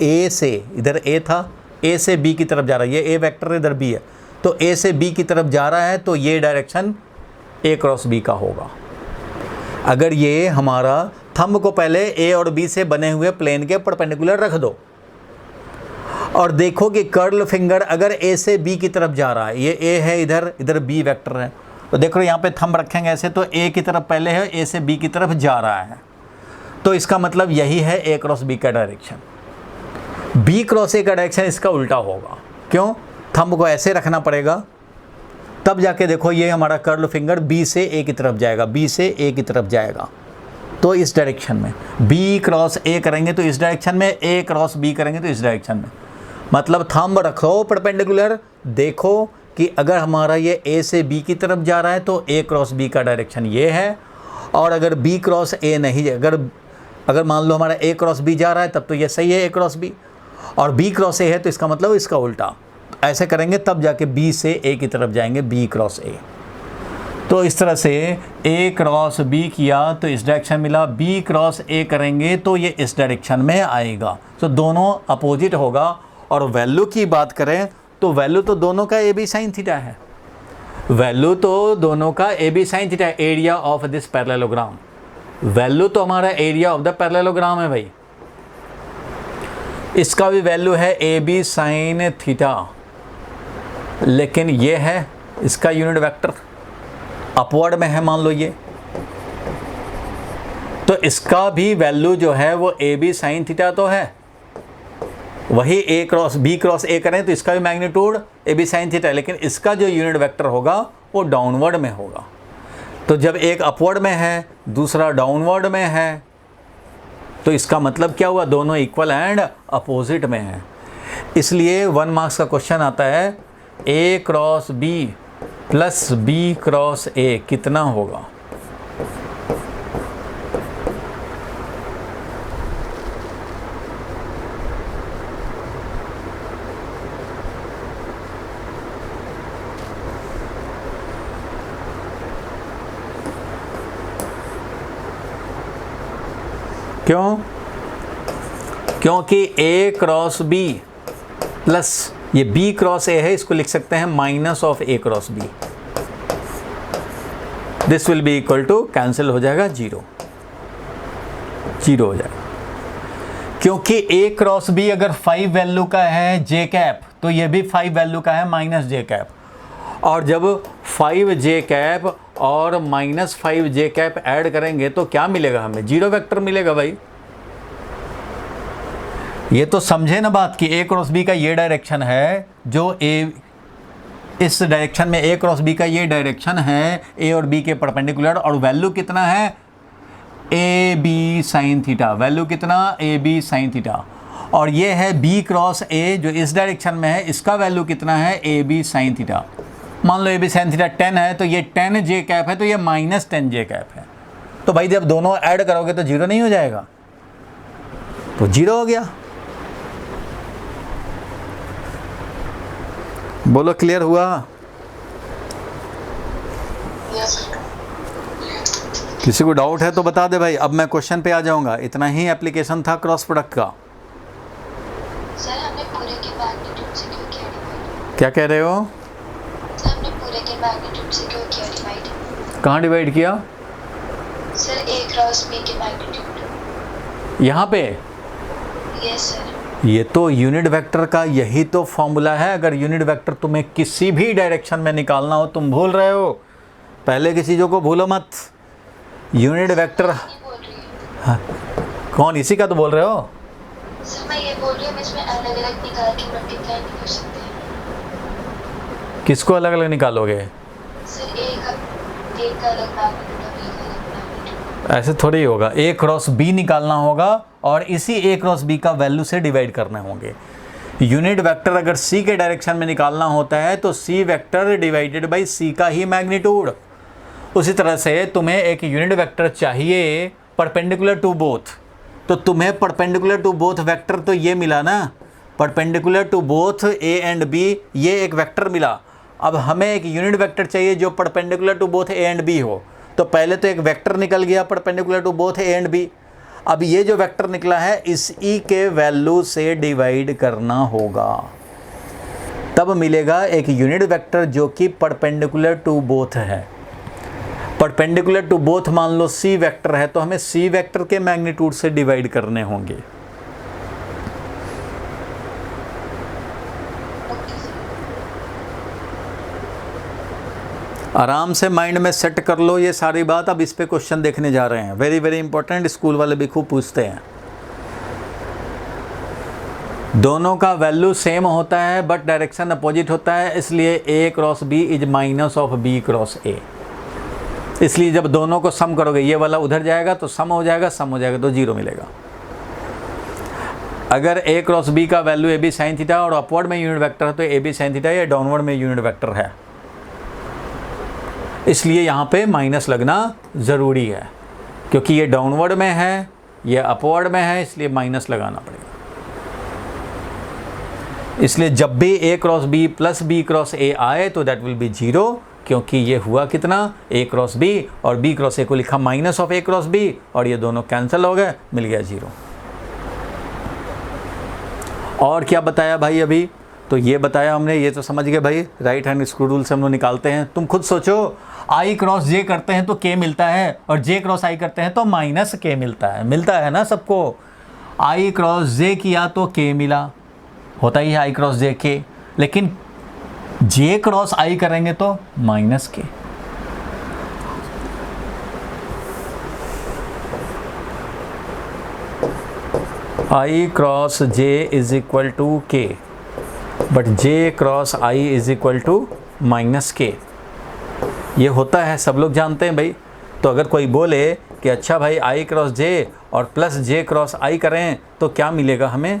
ए से, इधर ए था, ए से बी की तरफ जा रहा है, ये ए वेक्टर इधर बी है, तो ए से बी की तरफ जा रहा है, तो ये डायरेक्शन ए क्रॉस बी का होगा। अगर ये हमारा थंब को पहले ए और बी से बने हुए प्लेन के परपेंडिकुलर रख दो और देखो कि कर्ल फिंगर अगर ए से बी की तरफ जा रहा है, ये ए है इधर, इधर बी वेक्टर है, तो देखो यहाँ पे थंब रखेंगे ऐसे, तो ए की तरफ पहले है, ए से बी की तरफ जा रहा है, तो इसका मतलब यही है ए क्रॉस बी का डायरेक्शन। बी क्रॉस ए का डायरेक्शन इसका उल्टा होगा। क्यों? थंब को ऐसे रखना पड़ेगा, तब जाके देखो ये हमारा कर्ल फिंगर बी से ए की तरफ जाएगा, बी से ए की तरफ जाएगा, तो इस डायरेक्शन में बी क्रॉस ए करेंगे तो इस डायरेक्शन में, ए क्रॉस बी करेंगे तो इस डायरेक्शन में। मतलब थंब रखो परपेंडिकुलर, देखो कि अगर हमारा ये ए से बी की तरफ जा रहा है तो ए क्रॉस बी का डायरेक्शन ये है, और अगर बी क्रॉस ए नहीं, अगर मान लो हमारा ए क्रॉस बी जा रहा है तब तो ये सही है ए क्रॉस बी, और बी क्रॉस ए है तो इसका मतलब इसका उल्टा। ऐसे करेंगे तब जाके बी से ए की तरफ जाएंगे, बी क्रॉस ए। तो इस तरह से ए क्रॉस बी किया तो इस डायरेक्शन मिला, बी क्रॉस ए करेंगे तो ये इस डायरेक्शन में आएगा, तो दोनों अपोजिट होगा। और वैल्यू की बात करें तो वैल्यू तो दोनों का ए बी साइन थीटा है, वैल्यू तो दोनों का ए बी साइन थीटा है, area of this parallelogram, value तो हमारा एरिया ऑफ द पैरेललोग्राम है भाई, इसका भी वैल्यू है ए बी साइन थीटा, लेकिन ये है इसका यूनिट वेक्टर अपवर्ड में है, मान लो ये, तो इसका भी वैल्यू जो है वो ए बी साइन थीटा तो है, वही A cross B cross A करें तो इसका भी magnitude A B sine theta है, लेकिन इसका जो यूनिट वेक्टर होगा वो डाउनवर्ड में होगा। तो जब एक अपवर्ड में है दूसरा डाउनवर्ड में है, तो इसका मतलब क्या हुआ, दोनों इक्वल एंड अपोजिट में है। इसलिए 1 मार्क्स का क्वेश्चन आता है ए cross b plus b cross a कितना होगा। क्यों? क्योंकि ए क्रॉस बी प्लस ये बी क्रॉस ए है, इसको लिख सकते हैं minus of A cross b, this will be equal to, cancel हो जाएगा, जीरो हो जाएगा। क्योंकि ए क्रॉस बी अगर 5 वैल्यू का है जे कैप, तो ये भी 5 वैल्यू का है माइनस जे कैप, और जब 5 जे कैप और माइनस 5 जे कैप ऐड करेंगे तो क्या मिलेगा हमें, जीरो वेक्टर मिलेगा भाई। ये तो समझे ना बात कि ए क्रॉस बी का ये डायरेक्शन है, जो ए इस डायरेक्शन में ए क्रॉस बी का ये डायरेक्शन है ए और बी के परपेंडिकुलर, और वैल्यू कितना है A B sine theta, value कितना ए बी साइन थीटा, और ये है बी क्रॉस ए जो इस डायरेक्शन में है, इसका वैल्यू कितना है ए बी साइन थीटा। मान लो ए बी साइन थीटा 10 है तो ये 10 जे कैप है, तो ये माइनस 10 जे कैप है। तो भाई जब दोनों ऐड करोगे तो जीरो नहीं हो जाएगा, तो जीरो हो गया। बोलो क्लियर हुआ? किसी को डाउट है तो बता दे भाई। अब मैं क्वेश्चन पे आ जाऊंगा, इतना ही एप्लीकेशन था क्रॉस प्रोडक्ट का। सर हमने पूरे के मैग्नीट्यूड से क्यों किया डिवाइड? क्या कह रहे हो? सर हमने पूरे के मैग्नीट्यूड से क्यों किया डिवाइड? कहाँ डिवाइड किया? सर ए क्रॉस बी के मैग्नीट्यूड। यहाँ पे? Yes sir. ये तो यूनिट वेक्टर का यही तो फॉर्मूला है। अगर यूनिट वेक्टर तुम्हें किसी भी डायरेक्शन में निकालना हो, तुम भूल रहे हो, पहले की चीज़ों को भूलो मत। यूनिट वेक्टर नहीं बोल रही हूँ हाँ, कौन इसी का तो बोल रहे हो? सर, मैं ये बोल रही हूँ इसमें अलग अलग निकाल के मल्टीप्लाई नहीं कर सकते। किसको अलग अलग निकालोगे? सर एक का अलग मैग्नीट्यूड और एक अलग मैग्नीट्यूड। ऐसे थोड़ी होगा। ए क्रॉस बी निकालना होगा और इसी ए क्रॉस बी का वैल्यू से डिवाइड करने होंगे। यूनिट वेक्टर अगर सी के डायरेक्शन में निकालना होता है तो सी वेक्टर डिवाइडेड बाई सी का ही मैग्नीट्यूड। उसी तरह से तुम्हें एक यूनिट वेक्टर चाहिए परपेंडिकुलर टू बोथ, तो तुम्हें परपेंडिकुलर टू बोथ वेक्टर तो ये मिला ना, perpendicular to both A and B, ये एक वेक्टर मिला। अब हमें एक यूनिट वेक्टर चाहिए जो perpendicular to both A and B हो, तो पहले तो एक वेक्टर निकल गया perpendicular to both A and B. अब ये जो वेक्टर निकला है इस ई के वैल्यू से डिवाइड करना होगा, तब मिलेगा एक यूनिट वेक्टर जो कि परपेंडिकुलर टू बोथ है। परपेंडिकुलर टू बोथ मान लो सी वेक्टर है, तो हमें सी वेक्टर के मैग्नीट्यूड से डिवाइड करने होंगे। आराम से माइंड में सेट कर लो ये सारी बात। अब इस पे क्वेश्चन देखने जा रहे हैं, वेरी वेरी इंपॉर्टेंट, स्कूल वाले भी खूब पूछते हैं। दोनों का वैल्यू सेम होता है बट डायरेक्शन अपोजिट होता है, इसलिए a cross b is minus of b cross a. इसलिए जब दोनों को सम करोगे, ये वाला उधर जाएगा तो सम हो जाएगा, सम हो जाएगा तो जीरो मिलेगा। अगर ए क्रॉस बी का value A B sine theta और अपवर्ड में यूनिट वेक्टर है तो ए बी साइन थीटा या डाउनवर्ड में यूनिट वेक्टर है, इसलिए यहाँ पे माइनस लगना ज़रूरी है, क्योंकि ये डाउनवर्ड में है, ये अपवर्ड में है, इसलिए माइनस लगाना पड़ेगा। इसलिए जब भी a cross b plus b cross a आए तो दैट विल बी जीरो, क्योंकि ये हुआ कितना, ए क्रॉस बी और बी क्रॉस ए को लिखा minus of A cross B और ये दोनों कैंसिल हो गए, मिल गया जीरो। और क्या बताया भाई अभी? तो ये बताया हमने, ये तो समझ गए भाई, राइट हैंड स्क्रू रूल से हम लोग निकालते हैं। तुम खुद सोचो, आई क्रॉस जे करते हैं तो के मिलता है और जे क्रॉस आई करते हैं तो माइनस के मिलता है ना सबको। आई क्रॉस जे किया तो के मिला, होता ही है आई क्रॉस जे के, लेकिन जे क्रॉस आई करेंगे तो minus k. I cross j is equal to k, but j cross i is equal to minus k. ये होता है, सब लोग जानते हैं भाई। तो अगर कोई बोले कि अच्छा भाई आई क्रॉस जे और प्लस जे क्रॉस आई करें तो क्या मिलेगा हमें,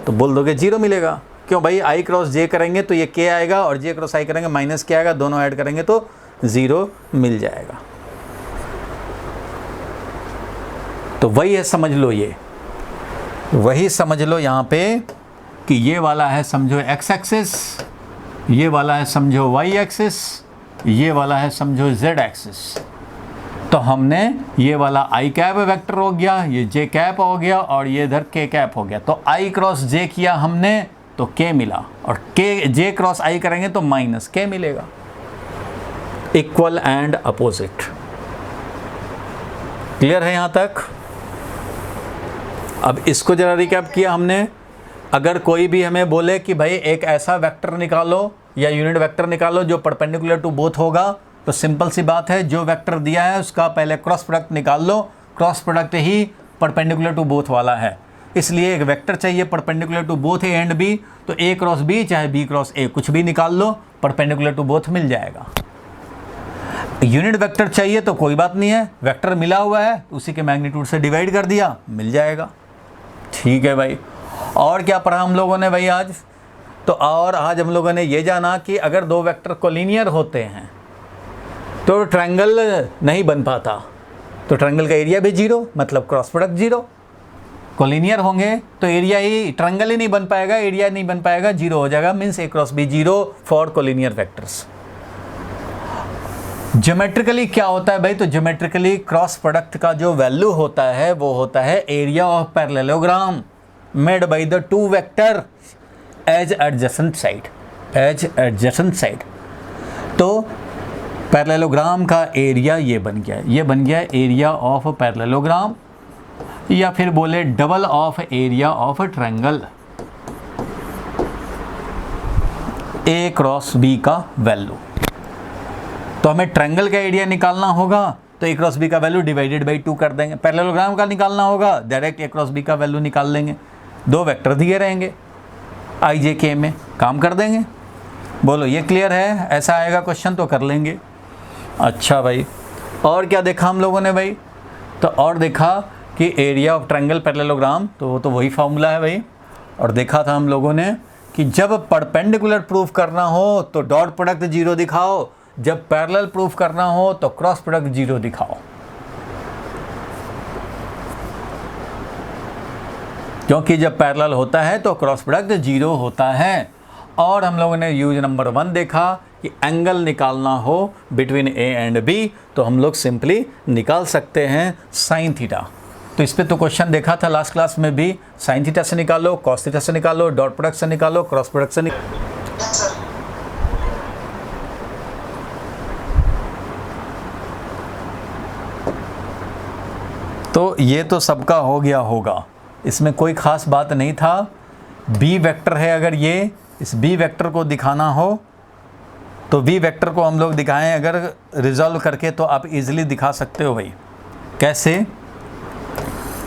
तो बोल दोगे जीरो मिलेगा। क्यों भाई, आई क्रॉस जे करेंगे तो ये के आएगा और जे क्रॉस आई करेंगे माइनस के आएगा, दोनों ऐड करेंगे तो ज़ीरो मिल जाएगा। तो वही है, समझ लो, ये वही समझ लो यहाँ पे कि ये वाला है समझो एक्स एक्सिस, ये वाला है समझो वाई एक्सिस, ये वाला है समझो जेड एक्सिस। तो हमने ये वाला आई कैप वेक्टर हो गया, ये जे कैप हो गया और ये इधर के कैप हो गया। तो आई क्रॉस जे किया हमने तो के मिला, और के जे क्रॉस आई करेंगे तो माइनस के मिलेगा। Equal and opposite. क्लियर है यहाँ तक? अब इसको जरा रिकैप किया हमने। अगर कोई भी हमें बोले कि भाई एक ऐसा वेक्टर निकालो या यूनिट वेक्टर निकालो जो परपेंडिकुलर टू बोथ होगा, तो सिंपल सी बात है, जो वेक्टर दिया है उसका पहले क्रॉस प्रोडक्ट निकाल लो। क्रॉस प्रोडक्ट ही परपेंडिकुलर टू बोथ वाला है, इसलिए एक वेक्टर चाहिए perpendicular to both A and B. तो ए क्रॉस बी चाहे बी क्रॉस ए, कुछ भी निकाल लो, परपेंडिकुलर टू बोथ मिल जाएगा। यूनिट वेक्टर चाहिए तो कोई बात नहीं है, वेक्टर मिला हुआ है उसी के मैग्नीट्यूड से डिवाइड कर दिया, मिल जाएगा। ठीक है भाई। और क्या पढ़ा हम लोगों ने भाई आज? तो और आज हम लोगों ने ये जाना कि अगर दो वेक्टर कोलिनियर होते हैं तो ट्रायंगल नहीं बन पाता, तो ट्रायंगल का एरिया भी जीरो, मतलब क्रॉस प्रोडक्ट जीरो। कोलिनियर होंगे तो एरिया ही, ट्रायंगल ही नहीं बन पाएगा, एरिया नहीं बन पाएगा, जीरो हो जाएगा। Means A cross B zero for collinear vectors. Geometrically क्या होता है भाई? तो ज्योमेट्रिकली क्रॉस प्रोडक्ट का जो वैल्यू होता है वो होता है area of parallelogram made by the two vector as adjacent side, as adjacent side. तो पैरेललोग्राम का एरिया ये बन गया, ये बन गया एरिया ऑफ पैरेललोग्राम। या फिर बोले double of area of triangle A cross B का वैल्यू। तो हमें ट्रायंगल का एरिया निकालना होगा तो ए क्रॉस बी का वैल्यू डिवाइडेड बाई 2 कर देंगे। पैरेललोग्राम का निकालना होगा डायरेक्ट ए क्रॉस बी का वैल्यू निकाल लेंगे। 2 वेक्टर दिए रहेंगे आई जे के में, काम कर देंगे। बोलो ये क्लियर है? ऐसा आएगा क्वेश्चन तो कर लेंगे। अच्छा भाई, और क्या देखा हम लोगों ने भाई? तो और देखा कि एरिया ऑफ ट्रायंगल पैरेललोग्राम, तो वो तो वही फार्मूला है भाई। और देखा था हम लोगों ने कि जब परपेंडिकुलर प्रूफ करना हो तो डॉट प्रोडक्ट 0 दिखाओ, जब पैरेलल प्रूफ करना हो तो क्रॉस प्रोडक्ट 0 दिखाओ। क्योंकि जब पैरेलल होता है तो क्रॉस प्रोडक्ट 0 होता है। और हम लोगों ने यूज नंबर 1 देखा कि एंगल निकालना हो बिटवीन ए एंड बी तो हम लोग सिंपली निकाल सकते हैं साइन थीटा। तो इस पे तो क्वेश्चन देखा था लास्ट क्लास में भी, साइन थीटा से निकालो, कॉस थीटा से निकालो, डॉट प्रोडक्ट से निकालो, क्रॉस प्रोडक्ट से निकालो। तो ये तो सबका हो गया होगा, इसमें कोई ख़ास बात नहीं था। बी वेक्टर है, अगर ये इस बी वेक्टर को दिखाना हो तो बी वेक्टर को हम लोग दिखाएं अगर रिजॉल्व करके तो आप इजीली दिखा सकते हो भाई। कैसे?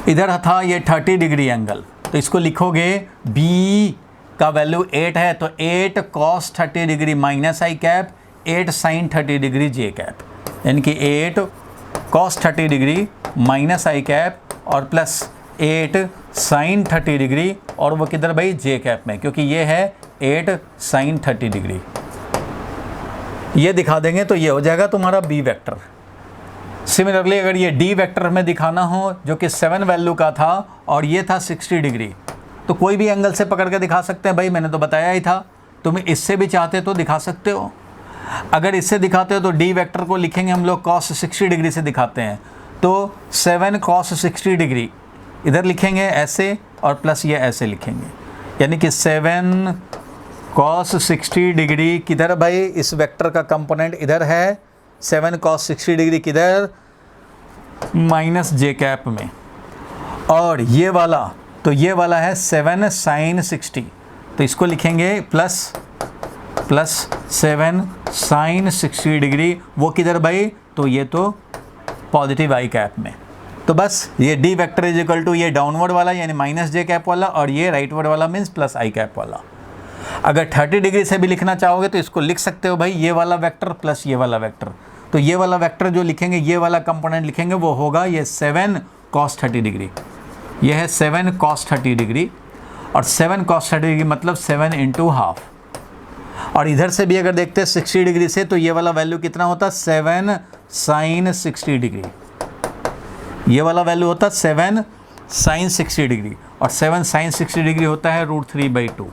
इधर था ये 30 डिग्री एंगल, तो इसको लिखोगे बी का वैल्यू 8 है तो 8 cos 30 डिग्री माइनस आई कैप 8 sin 30 डिग्री जे कैप, यानी कि 8 cos 30 डिग्री माइनस आई कैप और प्लस 8 sin 30 डिग्री, और वो किधर भाई? जे कैप में, क्योंकि ये है 8 sin 30 डिग्री। ये दिखा देंगे तो ये हो जाएगा तुम्हारा बी वेक्टर। सिमिलरली अगर ये डी वेक्टर में दिखाना हो जो कि 7 वैल्यू का था और ये था 60 डिग्री, तो कोई भी एंगल से पकड़ के दिखा सकते हैं भाई, मैंने तो बताया ही था। तुम इससे भी चाहते तो दिखा सकते हो। अगर इससे दिखाते हो तो डी वेक्टर को लिखेंगे हम लोग cos 60 डिग्री से दिखाते हैं, तो 7 cos 60 डिग्री इधर लिखेंगे ऐसे और प्लस ये ऐसे लिखेंगे, यानी कि 7 cos 60 डिग्री किधर भाई? इस वेक्टर का कंपोनेंट इधर है, 7 cos 60 डिग्री किधर? माइनस जे कैप में। और ये वाला, तो ये वाला है 7 sin 60, तो इसको लिखेंगे प्लस 7 sin 60 डिग्री, वो किधर भाई? तो ये तो पॉजिटिव आई कैप में। तो बस ये D vector is equal to ये डाउनवर्ड वाला यानी माइनस जे कैप वाला, और ये राइटवर्ड वाला मीन्स प्लस आई कैप वाला। अगर 30 डिग्री से भी लिखना चाहोगे तो इसको लिख सकते हो भाई, ये वाला वेक्टर प्लस ये वाला वेक्टर। तो ये वाला वेक्टर जो लिखेंगे, ये वाला कंपोनेंट लिखेंगे, वो होगा ये 7 cos 30 डिग्री। ये है 7 cos 30 डिग्री, और 7 cos 30 डिग्री मतलब 7 इंटू हाफ। और इधर से भी अगर देखते हैं 60 डिग्री से, तो ये वाला वैल्यू कितना होता? 7 sin 60 डिग्री। ये वाला वैल्यू होता 7 sin 60 डिग्री, और 7 sin 60 डिग्री होता है √3/2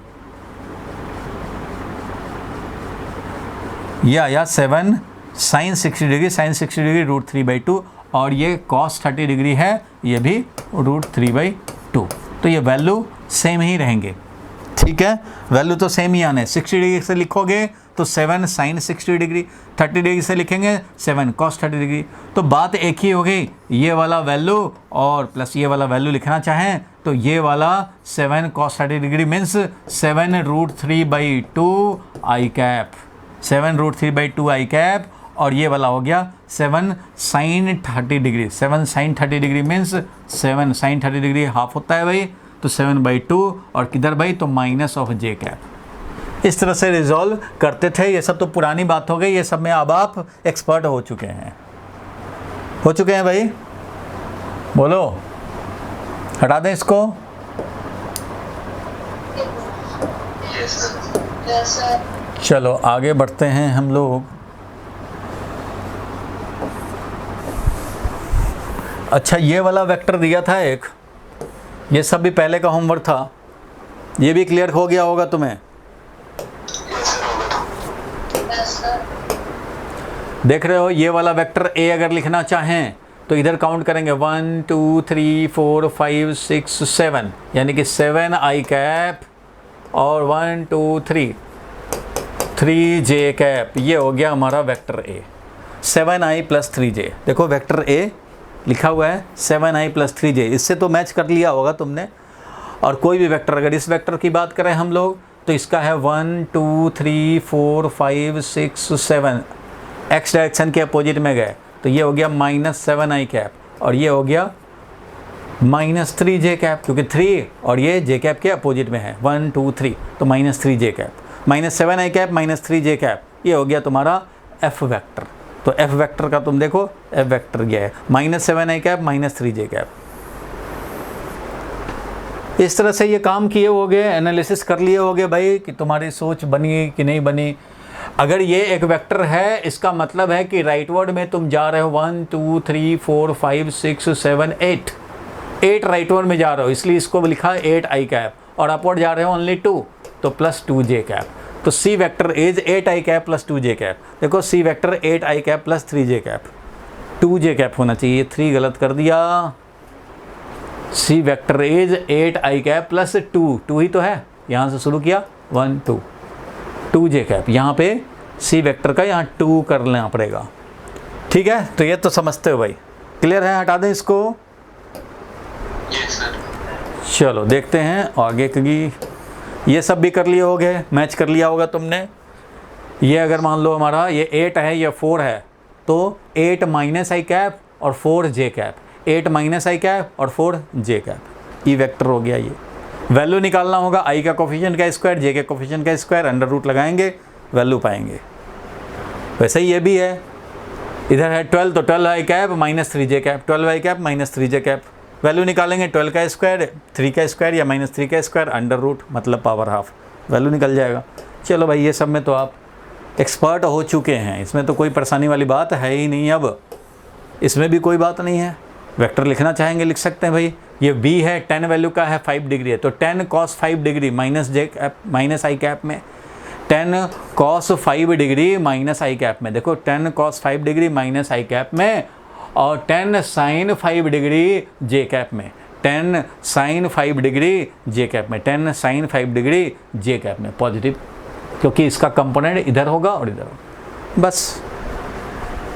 या 7 sin 60 डिग्री, sin 60 डिग्री √3/2, और ये cos 30 डिग्री है, ये भी √3/2। तो ये वैल्यू सेम ही रहेंगे, ठीक है? वैल्यू तो सेम ही आने। 60 डिग्री से लिखोगे तो 7 sin 60 डिग्री, 30 डिग्री से लिखेंगे 7 cos 30 डिग्री। तो बात एक ही हो गई, ये वाला वैल्यू और प्लस ये वाला वैल्यू लिखना चाहें तो ये वाला 7 cos 30 डिग्री मीन्स 7 √3/2 आई कैप, 7 √3/2 आई कैप, और ये वाला हो गया 7 sin 30 degree. 7 sin 30 degree means 7 sin 30 degree half होता है भाई, तो 7/2, और किधर भाई? तो माइनस ऑफ जे कैप। इस तरह से रिजॉल्व करते थे। ये सब तो पुरानी बात हो गई, ये सब में अब आप एक्सपर्ट हो चुके हैं भाई। बोलो, हटा दें इसको? Yes, sir. चलो आगे बढ़ते हैं हम लोग। अच्छा, ये वाला वेक्टर दिया था एक, ये सब भी पहले का होमवर्क था, ये भी क्लियर हो गया होगा तुम्हें। Yes, sir. देख रहे हो, ये वाला वेक्टर ए अगर लिखना चाहें तो इधर काउंट करेंगे 1 2 3 4 5 6 7, यानी कि 7 आई कैप और 1 2 3 जे कैप। ये हो गया हमारा वेक्टर ए, 7i + 3j। देखो वेक्टर ए लिखा हुआ है 7i + 3j, इससे तो मैच कर लिया होगा तुमने। और कोई भी वेक्टर, अगर इस वेक्टर की बात करें हम लोग तो इसका है 1 2 3 4 5 6 7, एक्स डायरेक्शन के अपोजिट में गए तो ये हो गया -7i कैप और ये हो गया -3j कैप, क्योंकि 3 और ये j कैप के अपोजिट में है 1 2 3, तो -3j cap, -7i cap -3j cap, ये हो गया तुम्हारा f वेक्टर। तो f वेक्टर का तुम देखो, f वेक्टर ये है -7i कैप -3j कैप। इस तरह से ये काम किए होगे, एनालिसिस कर लिए होगे भाई कि तुम्हारी सोच बनी कि नहीं बनी। अगर ये एक वेक्टर है, इसका मतलब है कि राइटवर्ड में तुम जा रहे हो 1 2 3 4 5 6 7 8 राइटवर्ड में जा रहे हो, इसलिए इसको लिखा 8i कैप, और अपवर्ड जा रहे हो ओनली 2, तो +2j कैप। तो c vector is 8i cap +2j cap. देखो c vector 8i cap +3j cap, 2j cap होना चाहिए, 3 गलत कर दिया। C vector is 8i cap +2, 2 ही तो है, यहाँ से शुरू किया 1 2, 2j कैप, यहाँ पे सी वेक्टर का यहाँ 2 करना पड़ेगा। ठीक है, तो ये तो समझते हो भाई, क्लियर है? हटा दें इसको। Yes sir. चलो देखते हैं आगे, क्योंकि ये सब भी कर लिए होगे, मैच कर लिया होगा तुमने। ये अगर मान लो हमारा ये 8 है, ये 4 है, तो 8 -i कैप और 4j कैप, 8 -i कैप और 4j कैप, ई वेक्टर हो गया। ये वैल्यू निकालना होगा, i का कोफिशिएंट का स्क्वायर, j के कोफिशिएंट का स्क्वायर, अंडर रूट लगाएंगे, वैल्यू पाएंगे। वैसे ही ये भी है, इधर है 12, तो 12i cap -3j cap, 12i cap -3j cap, value निकालेंगे 12 का स्क्वायर, 3 का स्क्वायर या -3 का स्क्वायर, अंडर रूट मतलब पावर हाफ, वैल्यू निकल जाएगा। चलो भाई, ये सब में तो आप एक्सपर्ट हो चुके हैं, इसमें तो कोई परेशानी वाली बात है ही नहीं। अब इसमें भी कोई बात नहीं है, वेक्टर लिखना चाहेंगे लिख सकते हैं भाई। ये b है, 10 वैल्यू का है, 5 डिग्री है, तो 10 cos 5 डिग्री -i कैप में, 10 cos 5 डिग्री -i कैप में, देखो 10 cos 5 डिग्री -i कैप में, और 10 sin 5 डिग्री j कैप में, 10 sin 5 डिग्री j कैप में, 10 sin 5 डिग्री j कैप में, पॉजिटिव, क्योंकि इसका कंपोनेंट इधर होगा और इधर होगा। बस,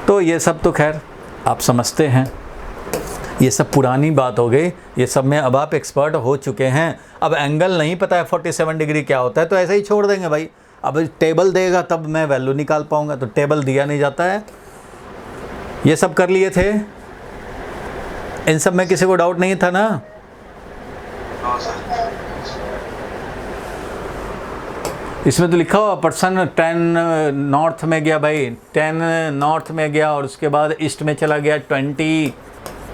तो ये सब तो खैर आप समझते हैं, ये सब पुरानी बात हो गई, ये सब में अब आप एक्सपर्ट हो चुके हैं। अब एंगल नहीं पता है 47 डिग्री क्या होता है, तो ऐसे ही छोड़ देंगे भाई। अब टेबल देगा तब मैं वैल्यू निकाल पाऊंगा, तो टेबल दिया नहीं जाता है। ये सब कर लिए थे, इन सब में किसी को डाउट नहीं था ना? हाँ सर। इसमें तो लिखा हुआ पर्सन 10 नॉर्थ में गया भाई, 10 नॉर्थ में गया और उसके बाद ईस्ट में चला गया,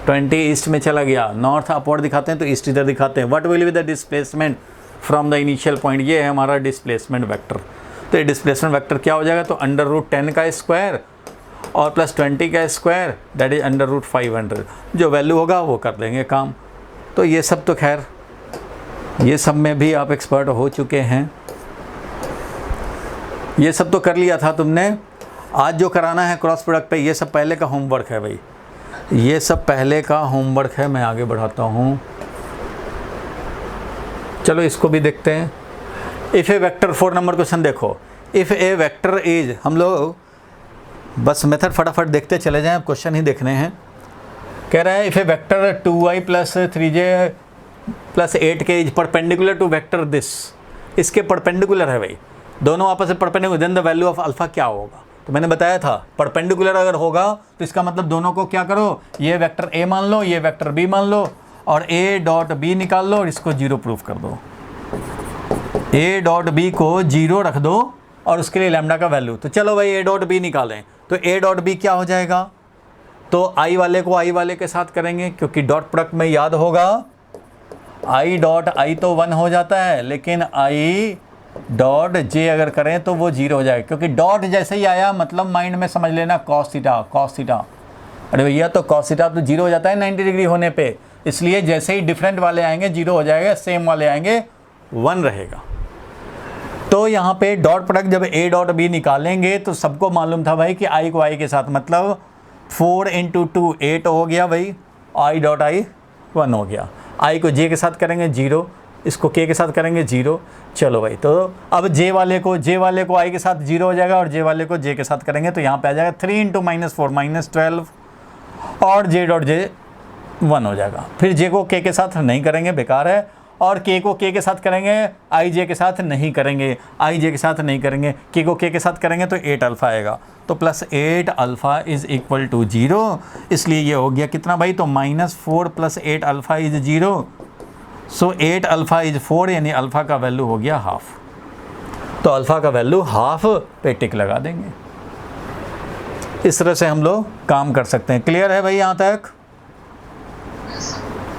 20 ईस्ट में चला गया। नॉर्थ अपवर्ड दिखाते हैं तो ईस्ट इधर दिखाते हैं। What will be the displacement from the initial point, ये है हमारा डिस्प्लेसमेंट वेक्टर। तो ये डिस्प्लेसमेंट वेक्टर क्या हो जाएगा, तो √10 का स्क्वायर और +20 का स्क्वायर, दैट इज √500, जो वैल्यू होगा वो कर देंगे काम। तो ये सब तो खैर, ये सब में भी आप एक्सपर्ट हो चुके हैं, ये सब तो कर लिया था तुमने। आज जो कराना है क्रॉस प्रोडक्ट पे, ये सब पहले का होमवर्क है भाई, ये सब पहले का होमवर्क है। मैं आगे बढ़ाता हूँ, चलो इसको भी देखते हैं। If a vector, 4 number question देखो। इफ़ ए वेक्टर इज, हम लोग बस मेथड फटाफट देखते चले जाएं, क्वेश्चन ही देखने हैं। कह रहा है if a vector 2i + 3j + 8k is perpendicular to vector this, इसके परपेंडिकुलर है भाई, दोनों आपस में perpendicular, then the value of alpha क्या होगा। तो मैंने बताया था परपेंडिकुलर अगर होगा तो इसका मतलब दोनों को क्या करो, ये वेक्टर a मान लो, ये वेक्टर b मान लो, और a.b निकाल लो और इसको 0 प्रूफ कर दो। a.b को 0 रख दो और उसके लिए लैम्डा का वैल्यू। तो चलो भाई a.b निकालें, तो a.b क्या हो जाएगा, तो i वाले को i वाले के साथ करेंगे, क्योंकि डॉट प्रोडक्ट में याद होगा i तो 1 हो जाता है, लेकिन i.j अगर करें तो वो 0 हो जाएगा, क्योंकि डॉट जैसे ही आया मतलब माइंड में समझ लेना cos थीटा। अरे भैया तो cos थीटा तो 0 हो जाता है 90 डिग्री होने पे, इसलिए जैसे ही डिफरेंट वाले आएंगे 0 हो जाएगा, सेम वाले आएंगे 1 रहेगा। तो यहाँ पे डॉट प्रोडक्ट जब a.b निकालेंगे तो सबको मालूम था भाई कि i को i के साथ, मतलब 4 × 2 8 हो गया भाई, i.i 1 हो गया। i को j के साथ करेंगे 0, इसको k के साथ करेंगे 0। चलो भाई, तो अब j वाले को i के साथ 0 हो जाएगा और j वाले को j के साथ करेंगे तो यहाँ पे आ जाएगा 3 × -4 -12, और j.j 1 हो जाएगा। फिर जे को के के साथ नहीं करेंगे, बेकार है, और के को के के साथ करेंगे, आई जे के साथ नहीं करेंगे, आई जे के साथ नहीं करेंगे, के को के साथ करेंगे तो 8 अल्फ़ा आएगा। तो plus 8 alpha is equal to 0, इसलिए ये हो गया कितना भाई, तो -4 + 8 alpha is 0। So 8 alpha is 4, यानी अल्फ़ा का वैल्यू हो गया हाफ। तो अल्फ़ा का वैल्यू हाफ पे टिक लगा देंगे। इस तरह से हम लोग काम कर सकते हैं। क्लियर है भाई यहाँ तक?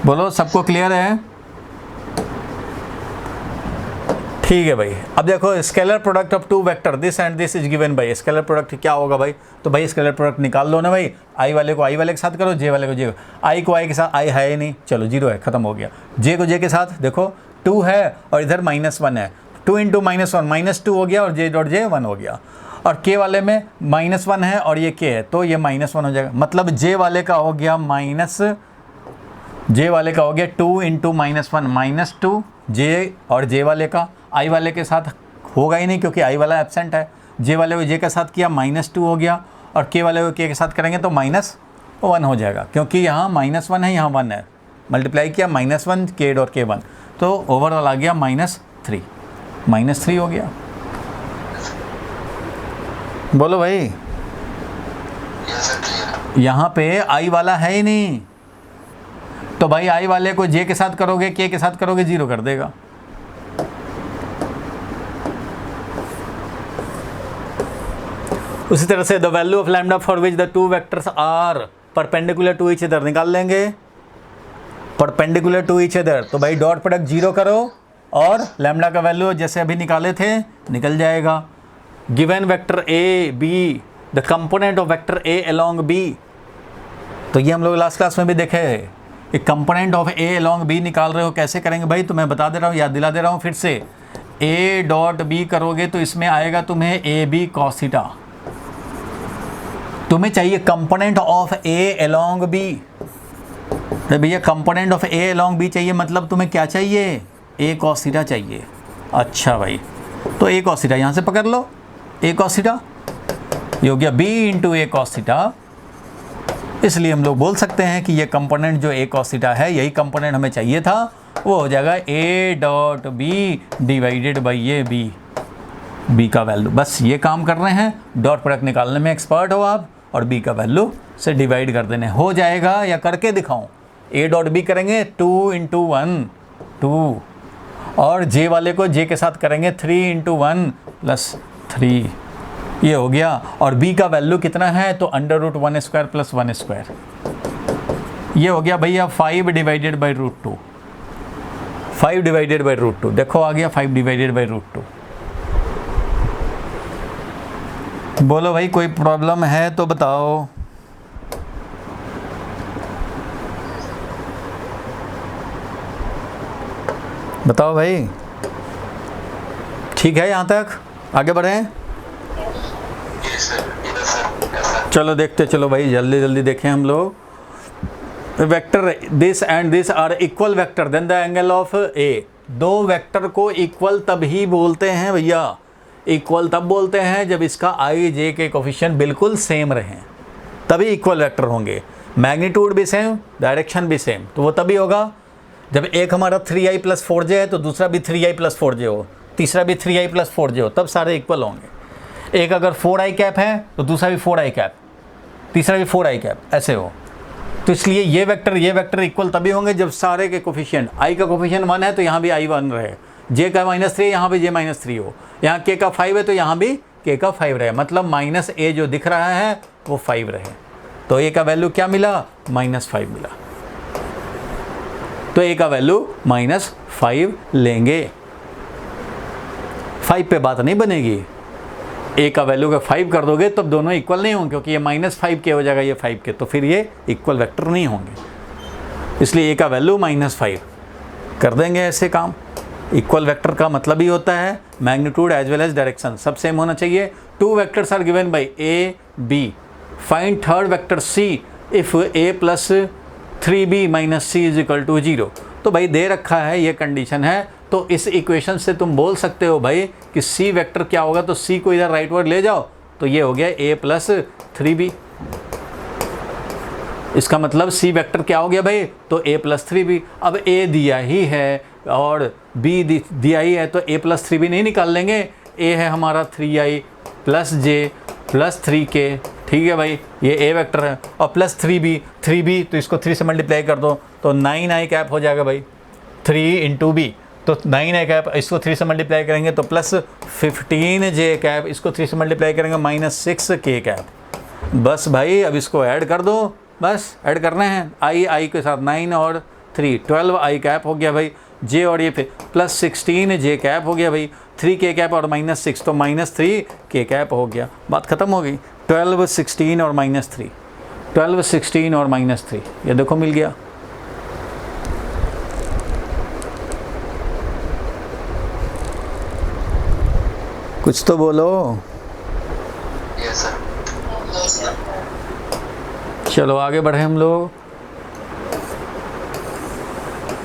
बोलो, सबको क्लियर है? ठीक है भाई। अब देखो, scalar product of two vector this and this is given by, scalar product क्या होगा भाई? तो भाई स्केलर प्रोडक्ट निकाल लो ना भाई, आई वाले को आई वाले के साथ करो, जे वाले को जे, आई को आई के साथ, आई है ही नहीं, चलो 0 है, ख़त्म हो गया। जे को जे के साथ देखो 2 है और इधर -1 है, 2 × -1 -2 हो गया, और जे डॉट जे 1 हो गया, और के वाले में -1 है और ये के है, तो ये -1 हो जाएगा। मतलब जे वाले का हो गया जे वाले का हो गया 2 × -1 -2, जे, और जे वाले का आई वाले के साथ होगा ही नहीं क्योंकि आई वाला एब्सेंट है। जे वाले को जे के साथ किया -2 हो गया, और के वाले को के साथ करेंगे तो -1 हो जाएगा, क्योंकि यहाँ -1 है, यहाँ 1 है, मल्टीप्लाई किया -1 के डॉट के 1, तो ओवरऑल आ गया -3 हो गया। बोलो भाई, यहाँ पे आई वाला है ही नहीं, तो भाई आई वाले को जे के साथ करोगे, के साथ करोगे, 0 कर देगा। उसी तरह से the value of lambda for which the two vectors are perpendicular to each other निकाल लेंगे, परपेंडिकुलर टू ईच अदर। तो भाई डॉट प्रोडक्ट 0 करो और लैम्डा का वैल्यू जैसे अभी निकाले थे निकल जाएगा। Given vector A B, the component of vector A along B, तो ये हम लोग लास्ट क्लास में भी देखे हैं। एक component of A along B निकाल रहे हो, कैसे करेंगे भाई? तो मैं बता दे रहा हूँ, याद दिला दे रहा हूँ फिर से। ए डॉट बी करोगे तो इसमें आएगा तुम्हें ए बी कॉस थीटा। तुम्हें चाहिए component of A along B, तो भैया component of A along B चाहिए, मतलब तुम्हें क्या चाहिए? ए कॉस थीटा चाहिए। अच्छा भाई, तो ए कॉस थीटा यहाँ से पकड़ लो, ए कॉस थीटा ये हो गया बी इंटू ए कॉस थीटा। इसलिए हम लोग बोल सकते हैं कि ये कंपोनेंट जो ए कॉस थीटा है, यही कंपोनेंट हमें चाहिए था, वो हो जाएगा A dot B divided by ये बी का वैल्यू। बस ये काम कर रहे हैं, डॉट प्रोडक्ट निकालने में एक्सपर्ट हो आप, और बी का वैल्यू से डिवाइड कर देने हो जाएगा। या करके दिखाऊं, ए डॉट बी करेंगे 2 × 1 2, और जे वाले को जे के साथ करेंगे 3 × 1 + 3, ये हो गया। और बी का वैल्यू कितना है? तो √1² + 1², ये हो गया भैया 5 डिवाइडेड बाई √2, 5 डिवाइडेड बाई √2, देखो आ गया 5 डिवाइडेड बाई √2। बोलो भाई, कोई प्रॉब्लम है तो बताओ। बताओ भाई, ठीक है यहाँ तक? आगे बढ़ें? चलो देखते चलो भाई, जल्दी जल्दी देखें हम लोग। Vector this and this are equal vector, then the angle of a. दो वेक्टर को इक्वल तब ही बोलते हैं भैया, इक्वल तब बोलते हैं जब इसका आई जे के कोफिशिएंट बिल्कुल सेम रहें, तभी इक्वल वेक्टर होंगे। मैग्नीट्यूड भी सेम, डायरेक्शन भी सेम, तो वो तभी होगा जब एक हमारा 3i + 4j है तो दूसरा भी 3i + 4j हो, तीसरा भी 3i + 4j हो, तब सारे इक्वल होंगे। एक अगर 4i कैप है तो दूसरा भी 4i कैप, तीसरा भी 4i कैप, ऐसे हो। तो इसलिए ये वेक्टर इक्वल तभी होंगे जब सारे के कोफिशिएंट, i का कोफिशिएंट 1 है तो यहाँ भी i 1 रहे, j का -3 है यहाँ भी j -3 हो, यहाँ k का 5 है तो यहाँ भी k का 5 रहे, मतलब -a जो दिख रहा है वो 5 रहे। तो a का वैल्यू क्या मिला? -5 मिला। तो a का वैल्यू -5 लेंगे। 5 पे बात नहीं बनेगी, a का वैल्यू का 5 कर दोगे तब दोनों इक्वल नहीं होंगे, क्योंकि ये -5 के हो जाएगा, ये 5 के, तो फिर ये इक्वल वेक्टर नहीं होंगे। इसलिए a का वैल्यू -5 कर देंगे। ऐसे काम इक्वल वेक्टर का मतलब ही होता है magnitude as well as direction सब सेम होना चाहिए। Two vectors are given by a b, find third vector c if a + 3b - c = 0। तो भाई दे रखा है, ये कंडीशन है, तो इस इक्वेशन से तुम बोल सकते हो भाई कि c वेक्टर क्या होगा, तो c को इधर राइट वर्ड ले जाओ, तो ये हो गया a + 3b। इसका मतलब सी वेक्टर क्या हो गया भाई, तो a प्लस 3 भी। अब a दिया ही है और b दिया ही है, तो a प्लस 3 भी नहीं निकाल लेंगे। a है हमारा 3i plus j plus 3k, ठीक है भाई, ये a वेक्टर है। और प्लस 3b, तो इसको 3 से मल्टीप्लाई कर दो तो 9i कैप हो जाएगा भाई, 3 इंटू b, तो 9i कैप, इसको 3 से मल्टीप्लाई करेंगे तो प्लस 15j कैप, इसको 3 से मल्टीप्लाई करेंगे माइनस 6k कैप। बस भाई अब इसको ऐड कर दो, बस ऐड करने हैं, i के साथ 9 और 3 12i कैप हो गया भाई, j और ये फिर प्लस 16j कैप हो गया भाई, 3k कैप और माइनस 6 तो माइनस 3k कैप हो गया। बात ख़त्म हो गई। 12 16 और माइनस 3, 12 16 और माइनस 3, ये देखो मिल गया। कुछ तो बोलो। Yes sir. चलो आगे बढ़े हम लोग।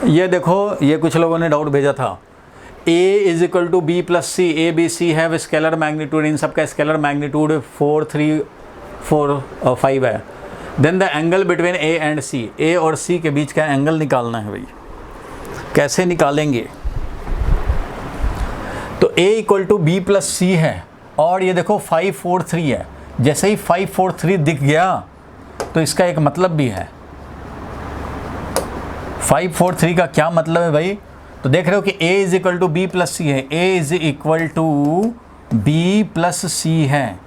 ये देखो, ये कुछ लोगों ने डाउट भेजा था, a is equal to B plus C, A B C है स्केलर मैग्नीट्यूड, इन सब का स्केलर मैग्नीट्यूड 4 3 4 और 5 है। Then the angle between a and c, a और c के बीच का एंगल निकालना है भाई। कैसे निकालेंगे, तो a equal to B plus c है और ये देखो 5 4 3 है। जैसे ही 5 4 3 दिख गया तो इसका एक मतलब भी है। 5 4 3 का क्या मतलब है भाई, तो देख रहे हो कि a is equal to B plus c है, a is equal to B plus c है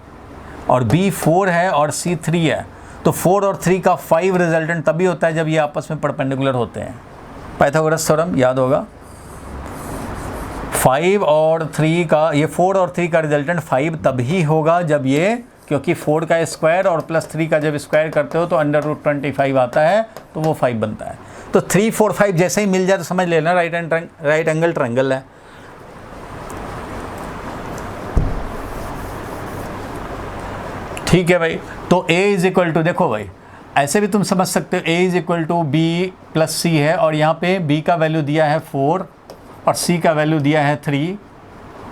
और b 4 है और c 3 है, तो 4 और 3 का 5 रिजल्टेंट तभी होता है जब ये आपस में परपेंडिकुलर होते हैं। पाइथागोरस थ्योरम याद होगा। 5 और 3 का, ये 4 और 3 का रिजल्टेंट 5 तभी होगा जब ये, क्योंकि 4 का स्क्वायर और प्लस 3 का जब स्क्वायर करते हो तो अंडर रूट 25 आता है, तो वो 5 बनता है। तो 3 4 5 जैसे ही मिल जाए तो समझ लेना राइट एंगल ट्रायंगल है। ठीक है भाई, तो a इज इक्वल टू, देखो भाई ऐसे भी तुम समझ सकते हो, a is equal to B plus c है और यहाँ पे b का वैल्यू दिया है 4 और c का वैल्यू दिया है 3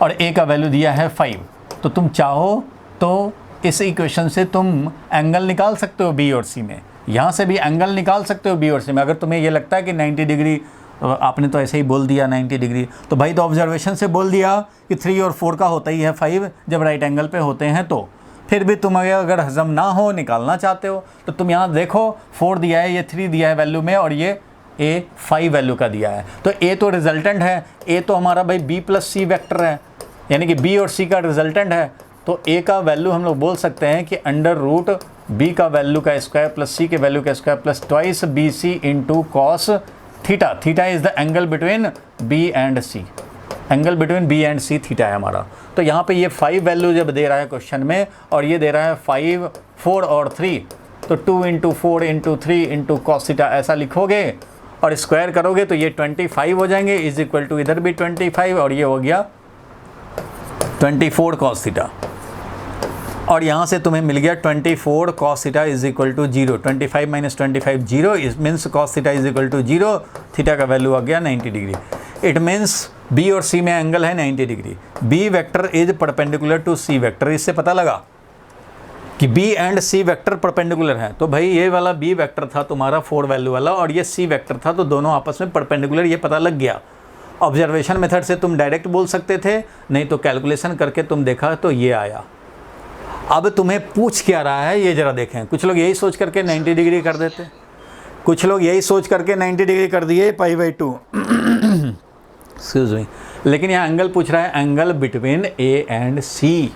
और a का वैल्यू दिया है 5। तो तुम चाहो तो इस इक्वेशन से तुम एंगल निकाल सकते हो b और c में, यहाँ से भी एंगल निकाल सकते हो b और c में। अगर तुम्हें ये लगता है कि 90 डिग्री, आपने तो ऐसे ही बोल दिया 90 डिग्री, तो भाई तो ऑब्जर्वेशन से बोल दिया कि 3 और 4 का होता ही है 5 जब राइट एंगल पे होते हैं। तो फिर भी तुम्हें अगर हजम ना हो, निकालना चाहते हो, तो तुम यहाँ देखो 4 दिया है, ये 3 दिया है वैल्यू में और ये a 5 वैल्यू का दिया है, तो a तो रिजल्टेंट है, a तो हमारा भाई b प्लस सी वेक्टर है, यानी कि b और c का रिजल्टेंट है। तो a का वैल्यू हम लोग बोल सकते हैं कि अंडर रूट b का वैल्यू का स्क्वायर प्लस c के वैल्यू का square plus twice bc into cos theta. Theta is the angle between b and c, angle between b and c theta है हमारा। तो यहाँ पे ये 5 वैल्यू जब दे रहा है क्वेश्चन में और ये दे रहा है 5 4 और 3, तो 2 into 4 into 3 into cos theta ऐसा लिखोगे और स्क्वायर करोगे तो ये 25 हो जाएंगे, इज इक्वल टू इधर भी 25 और ये हो गया 24 कॉस थीटा। और यहाँ से तुम्हें मिल गया 24 cos theta is equal to 0, 25 minus 25 0, it means cos theta is equal to 0, theta का वैल्यू आ गया 90 डिग्री। इट मीन्स b और c में एंगल है 90 degree. b vector is perpendicular to c vector, इससे पता लगा कि b and c vector perpendicular है। तो भाई ये वाला b वेक्टर था तुम्हारा 4 वैल्यू वाला और ये c वेक्टर था, तो दोनों आपस में परपेंडिकुलर, ये पता लग गया। ऑब्जर्वेशन मेथड से तुम डायरेक्ट बोल सकते थे, नहीं तो कैलकुलेशन करके तुम देखा तो ये आया। अब तुम्हें पूछ क्या रहा है ये जरा देखें। कुछ लोग यही सोच करके 90 डिग्री कर देते, कुछ लोग यही सोच करके 90 डिग्री कर दिए π/2 एक्सक्यूज मी, लेकिन यहाँ एंगल पूछ रहा है angle between a and c।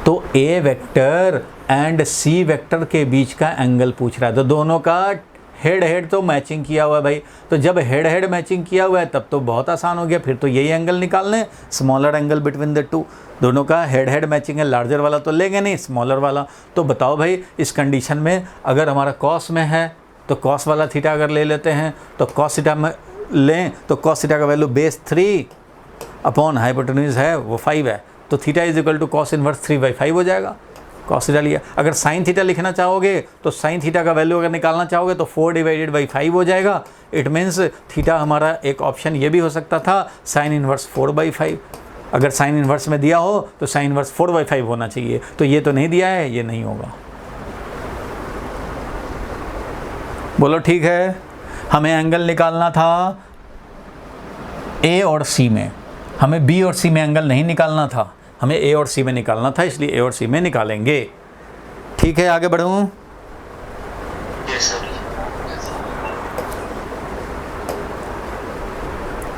तो a vector and c vector के बीच का एंगल पूछ रहा है, तो दोनों का हेड हेड तो मैचिंग किया हुआ है भाई। तो जब हेड हेड मैचिंग किया हुआ है तब तो बहुत आसान हो गया, फिर तो यही एंगल निकालने, smaller angle between the to. दोनों का हेड हेड मैचिंग है, लार्जर वाला तो लेंगे नहीं, स्मॉलर वाला। तो बताओ भाई इस कंडीशन में अगर हमारा कॉस में है तो कॉस वाला थीटा अगर ले लेते हैं तो कॉस थीटा में लें तो कॉस थीटा का वैल्यू बेस 3 अपॉन हाइपोटेन्यूज है वो 5 है, तो theta is equal to cos inverse 3/5 हो जाएगा। कॉस थीटा लिया। अगर साइन थीटा लिखना चाहोगे तो साइन थीटा का वैल्यू अगर निकालना चाहोगे तो 4/5 हो जाएगा। इट मीन्स थीटा हमारा एक ऑप्शन ये भी हो सकता था साइन इनवर्स 4/5। अगर साइन इनवर्स में दिया हो तो साइन इनवर्स 4/5 होना चाहिए, तो ये तो नहीं दिया है, ये नहीं होगा। बोलो ठीक है। हमें एंगल निकालना था ए और सी में, हमें बी और सी में एंगल नहीं निकालना था, हमें ए और सी में निकालना था, इसलिए ए और सी में निकालेंगे। ठीक है, आगे बढ़ूँ? Yes sir.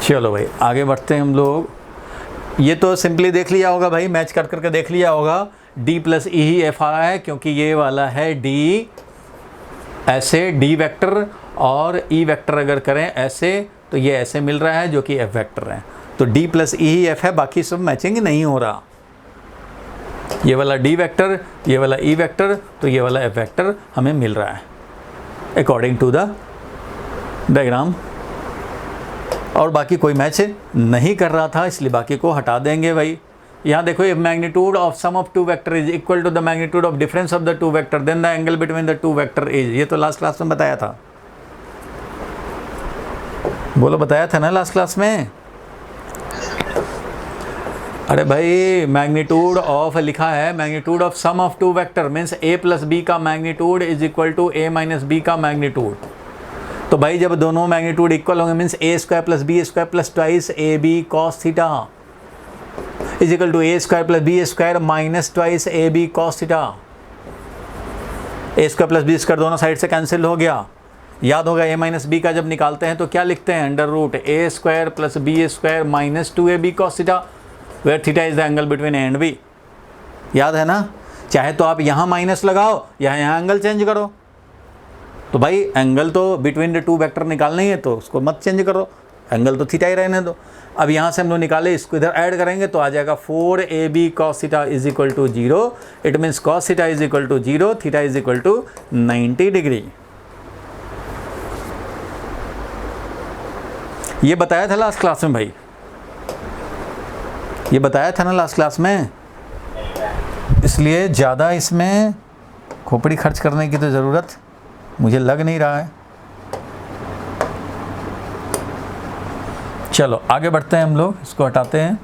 चलो भाई आगे बढ़ते हैं हम लोग। ये तो सिंपली देख लिया होगा भाई, मैच कर करके देख लिया होगा। डी प्लस ई ही एफ आ रहा है क्योंकि ये वाला है डी ऐसे डी वेक्टर, और ई वेक्टर अगर करें ऐसे तो ये ऐसे मिल रहा है जो कि एफ वेक्टर है। तो डी प्लस ई ही एफ है, बाकी सब मैचिंग नहीं हो रहा। ये वाला डी वेक्टर, ये वाला ई वेक्टर, तो ये वाला एफ वेक्टर हमें मिल रहा है अकॉर्डिंग टू द डायग्राम। और बाकी कोई मैच नहीं कर रहा था, इसलिए बाकी को हटा देंगे भाई। यहाँ देखो, if magnitude of sum of two vector is equal to the magnitude of difference of the two vector then the angle between the two vector is. ये तो लास्ट क्लास में बताया था। बोलो, बताया था ना लास्ट क्लास में? अरे भाई मैग्नीट्यूड ऑफ लिखा है, magnitude of sum of two vector means a plus b का magnitude is equal to a minus B का मैग्नीट्यूड। तो भाई जब दोनों मैग्नीट्यूड इक्वल होंगे means a square plus B square plus twice a B cos theta is equal to a square plus B square minus twice a B cos theta. A square plus B square दोनों साइड से कैंसिल हो गया। याद होगा ए माइनस बी का जब निकालते हैं तो क्या लिखते हैं? Under root A square plus B square minus two A B cos theta, where theta is the angle between A and B. याद है ना? चाहे तो आप यहाँ माइनस लगाओ या यहाँ एंगल चेंज करो। तो भाई एंगल तो बिटवीन द टू वेक्टर निकालना ही है, तो उसको मत चेंज करो, एंगल तो थीटा ही रहने दो। अब यहाँ से हम लोग निकाले, इसको इधर ऐड करेंगे तो आ जाएगा 4ab cos theta is equal to 0। It means cos theta is equal to 0, theta is equal to 90 degree. ये बताया था लास्ट क्लास में भाई, ये बताया था ना लास्ट क्लास में, इसलिए ज़्यादा इसमें खोपड़ी खर्च करने की तो ज़रूरत मुझे लग नहीं रहा है। चलो आगे बढ़ते हैं हम लोग, इसको हटाते हैं।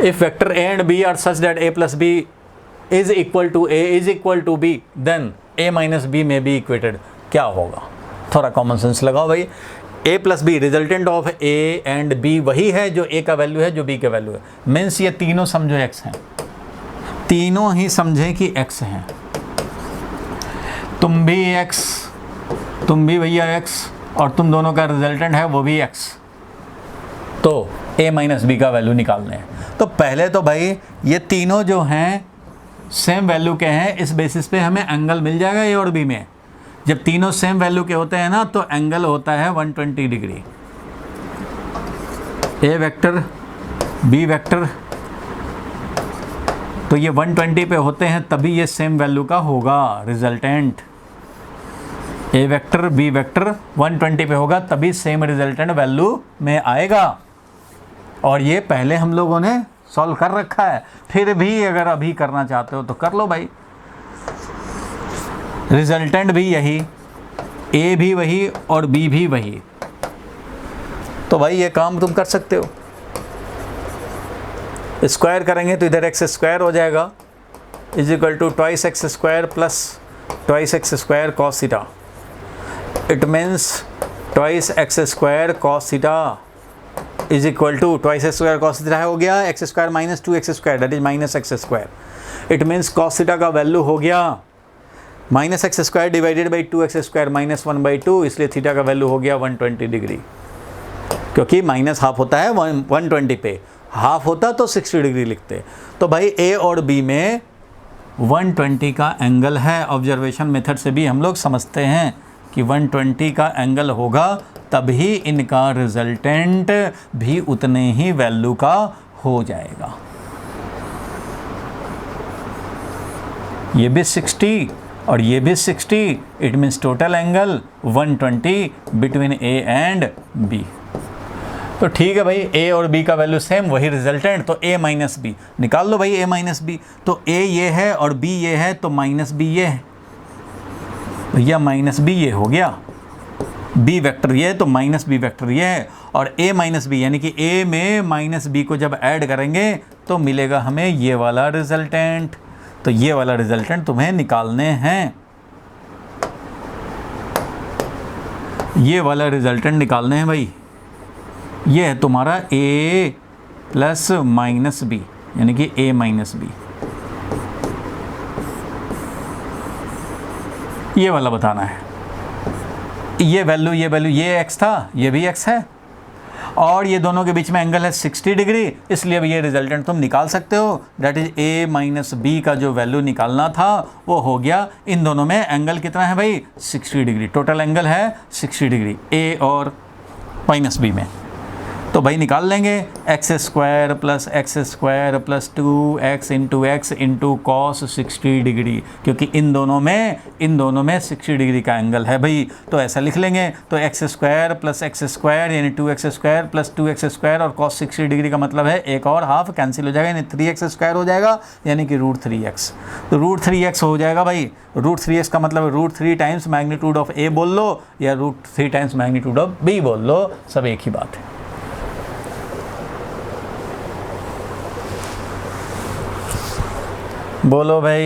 If vector A and B are such that a plus b is equal to a is equal to b then a minus b में बी इक्वेटेड। क्या होगा? थोड़ा कॉमन सेंस लगाओ भाई। A plus b resultant of a and b वही है जो ए का वैल्यू है जो बी का वैल्यू है। मीन्स ये तीनों समझो एक्स हैं, तीनों ही समझें कि एक्स हैं। तुम भी एक्स, तुम भी भैया एक्स, और तुम दोनों का रिजल्टेंट है वो भी एक्स। तो a माइनस बी का वैल्यू निकालने हैं। तो पहले तो भाई ये तीनों जो हैं सेम वैल्यू के हैं, इस बेसिस पे हमें एंगल मिल जाएगा ए और बी में। जब तीनों सेम वैल्यू के होते हैं ना तो एंगल होता है 120 डिग्री। ए वेक्टर बी वेक्टर, तो ये 120 पे होते हैं तभी ये सेम वैल्यू का होगा रिजल्टेंट। ए वेक्टर बी वेक्टर 120 पे होगा तभी सेम रिजल्टेंट वैल्यू में आएगा। और ये पहले हम लोगों ने सॉल्व कर रखा है, फिर भी अगर अभी करना चाहते हो तो कर लो भाई। रिजल्टेंट भी यही, ए भी वही और बी भी वही। तो भाई ये काम तुम कर सकते हो। स्क्वायर करेंगे तो इधर एक्स स्क्वायर हो जाएगा is equal to twice X square plus twice X square cos theta. It means twice X square cos theta is equal to twice X square cos theta हो गया X square minus two X square that is minus X square. It means cos theta का वैल्यू हो गया minus X square divided by two X square minus 1/2, इसलिए थीटा का वैल्यू हो गया 120 डिग्री। क्योंकि माइनस हाफ होता है 120 पे, हाफ होता तो 60 डिग्री लिखते। तो भाई ए और बी में 120 का एंगल है। ऑब्जर्वेशन मेथड से भी हम लोग समझते हैं कि 120 का एंगल होगा तभी इनका रिजल्टेंट भी उतने ही वैल्यू का हो जाएगा। ये भी 60 और ये भी 60, it means total angle 120 between A and B. तो ठीक है भाई, ए और बी का वैल्यू सेम, वही रिजल्टेंट, तो ए माइनस बी निकाल लो भाई। ए माइनस बी, तो ए ये है और बी ये है तो माइनस बी ये है भैया, माइनस बी ये हो गया। बी वेक्टर ये है तो माइनस बी वेक्टर ये है, और ए माइनस बी यानी कि ए में माइनस बी को जब ऐड करेंगे तो मिलेगा हमें ये वाला रिजल्टेंट। तो तो ये वाला रिजल्टेंट तुम्हें निकालने हैं, ये वाला रिजल्टेंट निकालने हैं भाई। ये है तुम्हारा a प्लस माइनस बी, यानी कि a माइनस बी, ये वाला बताना है। ये वैल्यू ये x था, ये भी x है, और ये दोनों के बीच में एंगल है 60 डिग्री, इसलिए अब ये रिजल्टेंट तुम निकाल सकते हो। That is a minus B का जो वैल्यू निकालना था वो हो गया। इन दोनों में एंगल कितना है भाई? 60 डिग्री, टोटल एंगल है 60 डिग्री a और माइनस बी में। तो भाई निकाल लेंगे x square plus 2x into x into cos 60 degree, क्योंकि इन दोनों में 60 डिग्री का एंगल है भाई। तो ऐसा लिख लेंगे, तो एक्स स्क्वायर यानी 2x square plus 2x square और कॉस 60 डिग्री का मतलब है एक और हाफ कैंसिल हो जाएगा, यानी 3x स्क्वायर हो जाएगा, यानी कि √3x। तो √3x हो जाएगा भाई। √3x का मतलब √3 टाइम्स मैग्नीट्यूड ऑफ a बोल लो या √3 टाइम्स मैग्नीट्यूड ऑफ b बोल लो, सब एक ही बात है। बोलो भाई,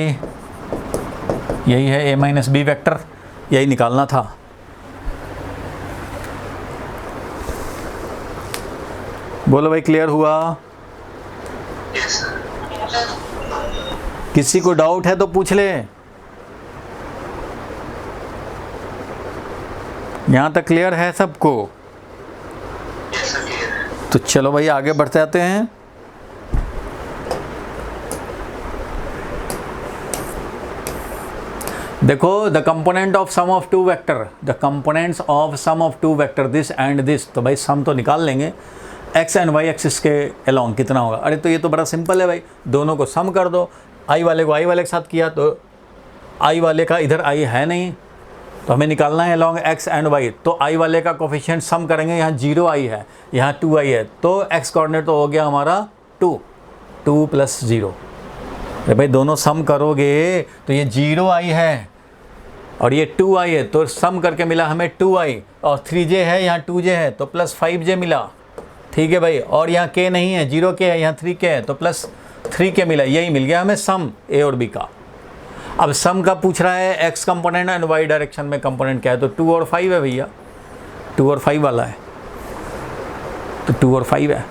यही है a माइनस बी वेक्टर, यही निकालना था। बोलो भाई, क्लियर हुआ? Yes, sir. किसी को डाउट है तो पूछ ले। यहाँ तक क्लियर है सबको? Yes, sir, clear है। तो चलो भाई आगे बढ़ते आते हैं। देखो, the component of sum of two vector, the components of sum of two vector this and this. तो भाई सम तो निकाल लेंगे, एक्स एंड वाई एक्सिस के अलोंग कितना होगा। अरे तो ये तो बड़ा सिंपल है भाई, दोनों को सम कर दो। आई वाले को आई वाले के साथ किया तो आई वाले का इधर आई है नहीं, तो हमें निकालना है अलोंग एक्स एंड वाई। तो आई वाले का कोफिशिएंट सम करेंगे, यहाँ 0 आई है, यहाँ 2 आई है, तो एक्स कोऑर्डिनेट तो हो गया हमारा 2 प्लस 0। अरे भाई दोनों सम करोगे तो ये 0 आई है और ये 2 आई है, तो सम करके मिला हमें 2 आई, और 3j है, यहाँ 2j है, तो प्लस 5j मिला। ठीक है भाई, और यहाँ k नहीं है, 0k है, यहाँ 3k है, तो प्लस 3k मिला। यही मिल गया हमें सम a और b का। अब सम का पूछ रहा है x component and y direction में कंपोनेंट क्या है, तो 2 और 5 है भैया, 2 और 5 वाला है, तो 2 और 5 है।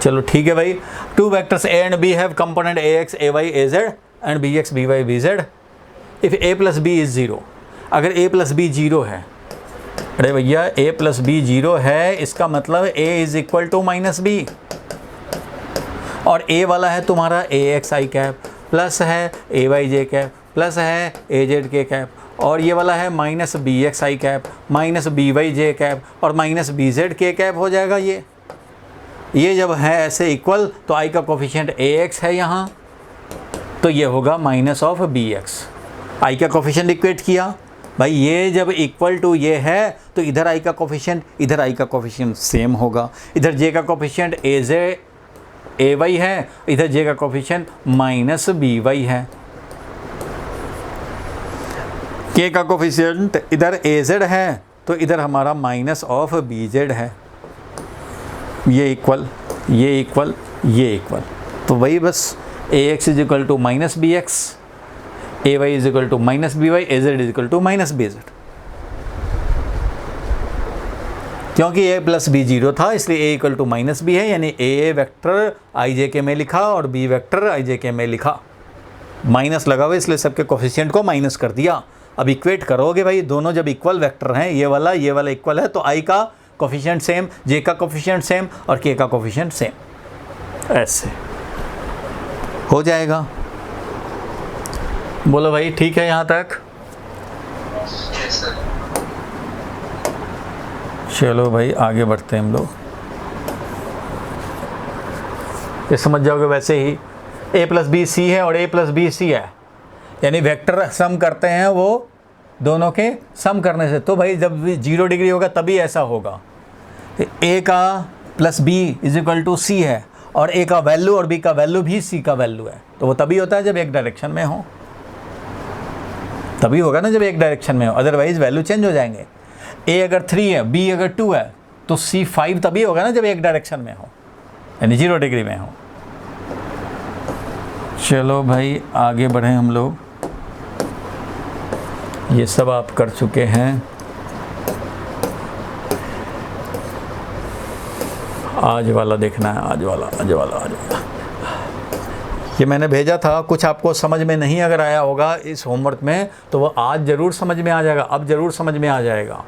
चलो ठीक है भाई। 2 vectors a and b have component ax ay az and bx by bz if a plus b is 0। अगर a प्लस बी 0 है, अरे भैया a प्लस बी 0 है, इसका मतलब a is equal to minus B, और a वाला है तुम्हारा ax i कैप प्लस है ay j कैप प्लस है az k कैप, और ये वाला है minus bx i cap minus by j cap और माइनस bz k कैप हो जाएगा। ये जब है ऐसे इक्वल, तो i का कोफिशिएंट ax है यहाँ, तो ये होगा माइनस ऑफ bx। i का कोफिशिएंट इक्वेट किया भाई, ये जब इक्वल टू ये है तो इधर i का कोफिशिएंट इधर i का कोफिशिएंट सेम होगा। इधर j का कोफिशिएंट az ay है, इधर j का कोफिशिएंट माइनस by है। k का कोफिशिएंट इधर az है, तो इधर हमारा माइनस ऑफ bz है। ये इक्वल, ये इक्वल, ये इक्वल, तो वही बस ax is equal to minus B X, ay is equal to minus B Y, az is equal to minus B Z. क्योंकि a प्लस बी 0 था, इसलिए a equal to minus B है, यानी a वेक्टर आई जे के में लिखा और b वेक्टर आई जे के में लिखा। माइनस लगा हुआ इसलिए सबके कोफिशिएंट को माइनस कर दिया। अब इक्वेट करोगे भाई, दोनों जब इक्वल वेक्टर हैं, ये वाला इक्वल है, तो i का कोफिशिएंट सेम, j का कोफिशिएंट सेम और k का कोफिशिएंट सेम, ऐसे हो जाएगा। बोलो भाई, ठीक है यहाँ तक? Yes, sir. चलो भाई आगे बढ़ते हैं हम लोग। ये समझ जाओगे वैसे ही, a प्लस बी सी है और a प्लस बी सी है, यानी वेक्टर सम करते हैं वो दोनों के सम करने से। तो भाई जब 0 डिग्री होगा तभी ऐसा होगा। a का plus b is equal to c है, और a का वैल्यू और b का वैल्यू भी c का वैल्यू है, तो वो तभी होता है जब एक डायरेक्शन में हो, तभी होगा ना जब एक डायरेक्शन में हो, अदरवाइज वैल्यू चेंज हो जाएंगे। a अगर 3 है, b अगर 2 है, तो c 5 तभी होगा ना जब एक डायरेक्शन में हो, यानी 0 डिग्री में हो। चलो भाई आगे बढ़ें हम लोग। ये सब आप कर चुके हैं। आज वाला देखना है, आज वाला। ये मैंने भेजा था, कुछ आपको समझ में नहीं अगर आया होगा इस होमवर्क में तो वो आज ज़रूर समझ में आ जाएगा, अब ज़रूर समझ में आ जाएगा।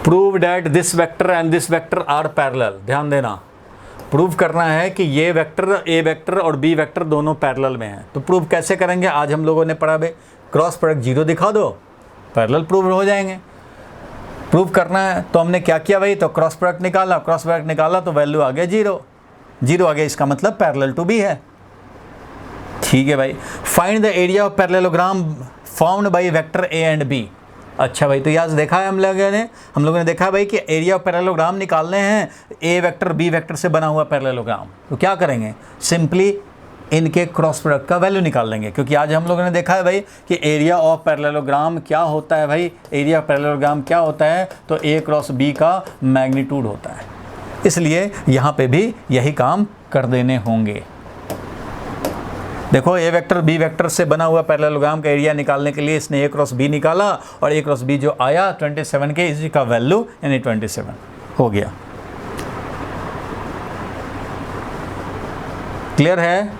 Prove that this vector and this vector are parallel. ध्यान देना, प्रूव करना है कि ये वेक्टर ए वेक्टर और बी वेक्टर दोनों पैरेलल में हैं। तो प्रूव कैसे करेंगे, आज हम लोगों ने पढ़ा भाई, क्रॉस प्रोडक्ट 0 दिखा दो, पैरेलल प्रूव हो जाएंगे। प्रूव करना है तो हमने क्या किया भाई, तो क्रॉस प्रोडक्ट निकाला तो वैल्यू आ गया 0 आ गया, इसका मतलब पैरेलल टू बी है। ठीक है भाई। Find the area of parallelogram formed by vector A and B. अच्छा भाई, तो यहाँ देखा है हम लोगों ने देखा भाई कि एरिया ऑफ पैरेललोग्राम निकालने हैं ए वेक्टर बी वेक्टर से बना हुआ पैरेललोग्राम। तो क्या करेंगे, सिंपली इनके क्रॉस प्रोडक्ट का वैल्यू निकाल लेंगे, क्योंकि आज हम लोगों ने देखा है भाई कि एरिया ऑफ पैरेललोग्राम क्या होता है भाई, एरिया ऑफ पैरेललोग्राम क्या होता है, तो ए क्रॉस बी का मैग्नीट्यूड होता है। इसलिए यहाँ पे भी यही काम कर देने होंगे। देखो, ए वेक्टर बी वेक्टर से बना हुआ पैरेललोग्राम का एरिया निकालने के लिए इसने ए क्रॉस बी निकाला और ए क्रॉस बी जो आया 27 के, इसी का वैल्यू यानी 27 हो गया। क्लियर है?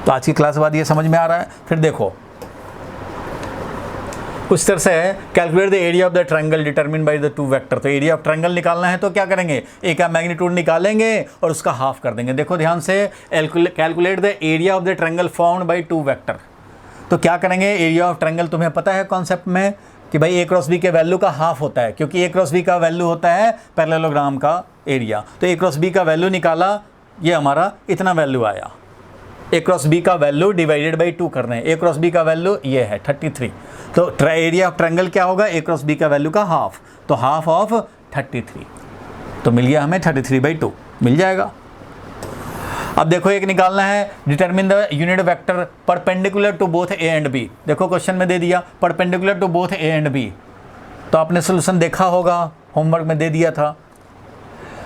तो आज की क्लास बाद ये समझ में आ रहा है। फिर देखो, उस तरह से calculate the area of the triangle determine bye the two vector. तो एरिया ऑफ ट्रायंगल निकालना है तो क्या करेंगे, ए का मैग्नीट्यूड निकालेंगे और उसका हाफ कर देंगे। देखो ध्यान से, calculate the area of the triangle formed by two vector. तो क्या करेंगे, एरिया ऑफ ट्रायंगल तुम्हें पता है कॉन्सेप्ट में कि भाई ए क्रॉस बी के वैल्यू का हाफ होता है, क्योंकि ए क्रॉस बी का वैल्यू होता है पैरेललोग्राम का एरिया। तो ए क्रॉस बी का वैल्यू निकाला, ये हमारा इतना वैल्यू आया। ए क्रॉस बी का वैल्यू डिवाइडेड बाई 2 करना है, ए क्रॉस बी का वैल्यू ये है 33। तो एरिया ऑफ ट्रायंगल क्या होगा, ए क्रॉस बी का वैल्यू का हाफ, तो हाफ ऑफ 33। तो मिल गया हमें 33/2 मिल जाएगा। अब देखो एक निकालना है, determine the unit vector perpendicular to both A and B. देखो क्वेश्चन में दे दिया perpendicular to both A and B, तो आपने सोल्यूशन देखा होगा, होमवर्क में दे दिया था।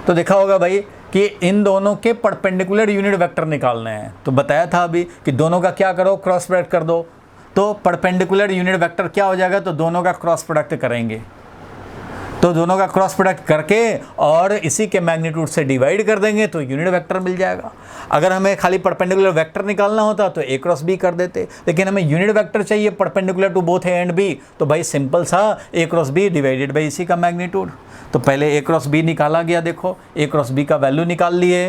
तो देखा होगा भाई कि इन दोनों के परपेंडिकुलर यूनिट वेक्टर निकालने हैं। तो बताया था अभी कि दोनों का क्या करो, क्रॉस प्रोडक्ट कर दो। तो परपेंडिकुलर यूनिट वेक्टर क्या हो जाएगा, तो दोनों का क्रॉस प्रोडक्ट करेंगे। तो दोनों का क्रॉस प्रोडक्ट करके और इसी के मैग्नीट्यूड से डिवाइड कर देंगे तो यूनिट वेक्टर मिल जाएगा। अगर हमें खाली परपेंडिकुलर वेक्टर निकालना होता तो ए क्रॉस बी कर देते, लेकिन हमें यूनिट वेक्टर चाहिए perpendicular to both A and B. तो भाई सिंपल सा A cross B divided by इसी का मैग्नीट्यूड। तो पहले ए क्रॉस बी निकाला गया, देखो ए क्रॉस बी का वैल्यू निकाल लिए,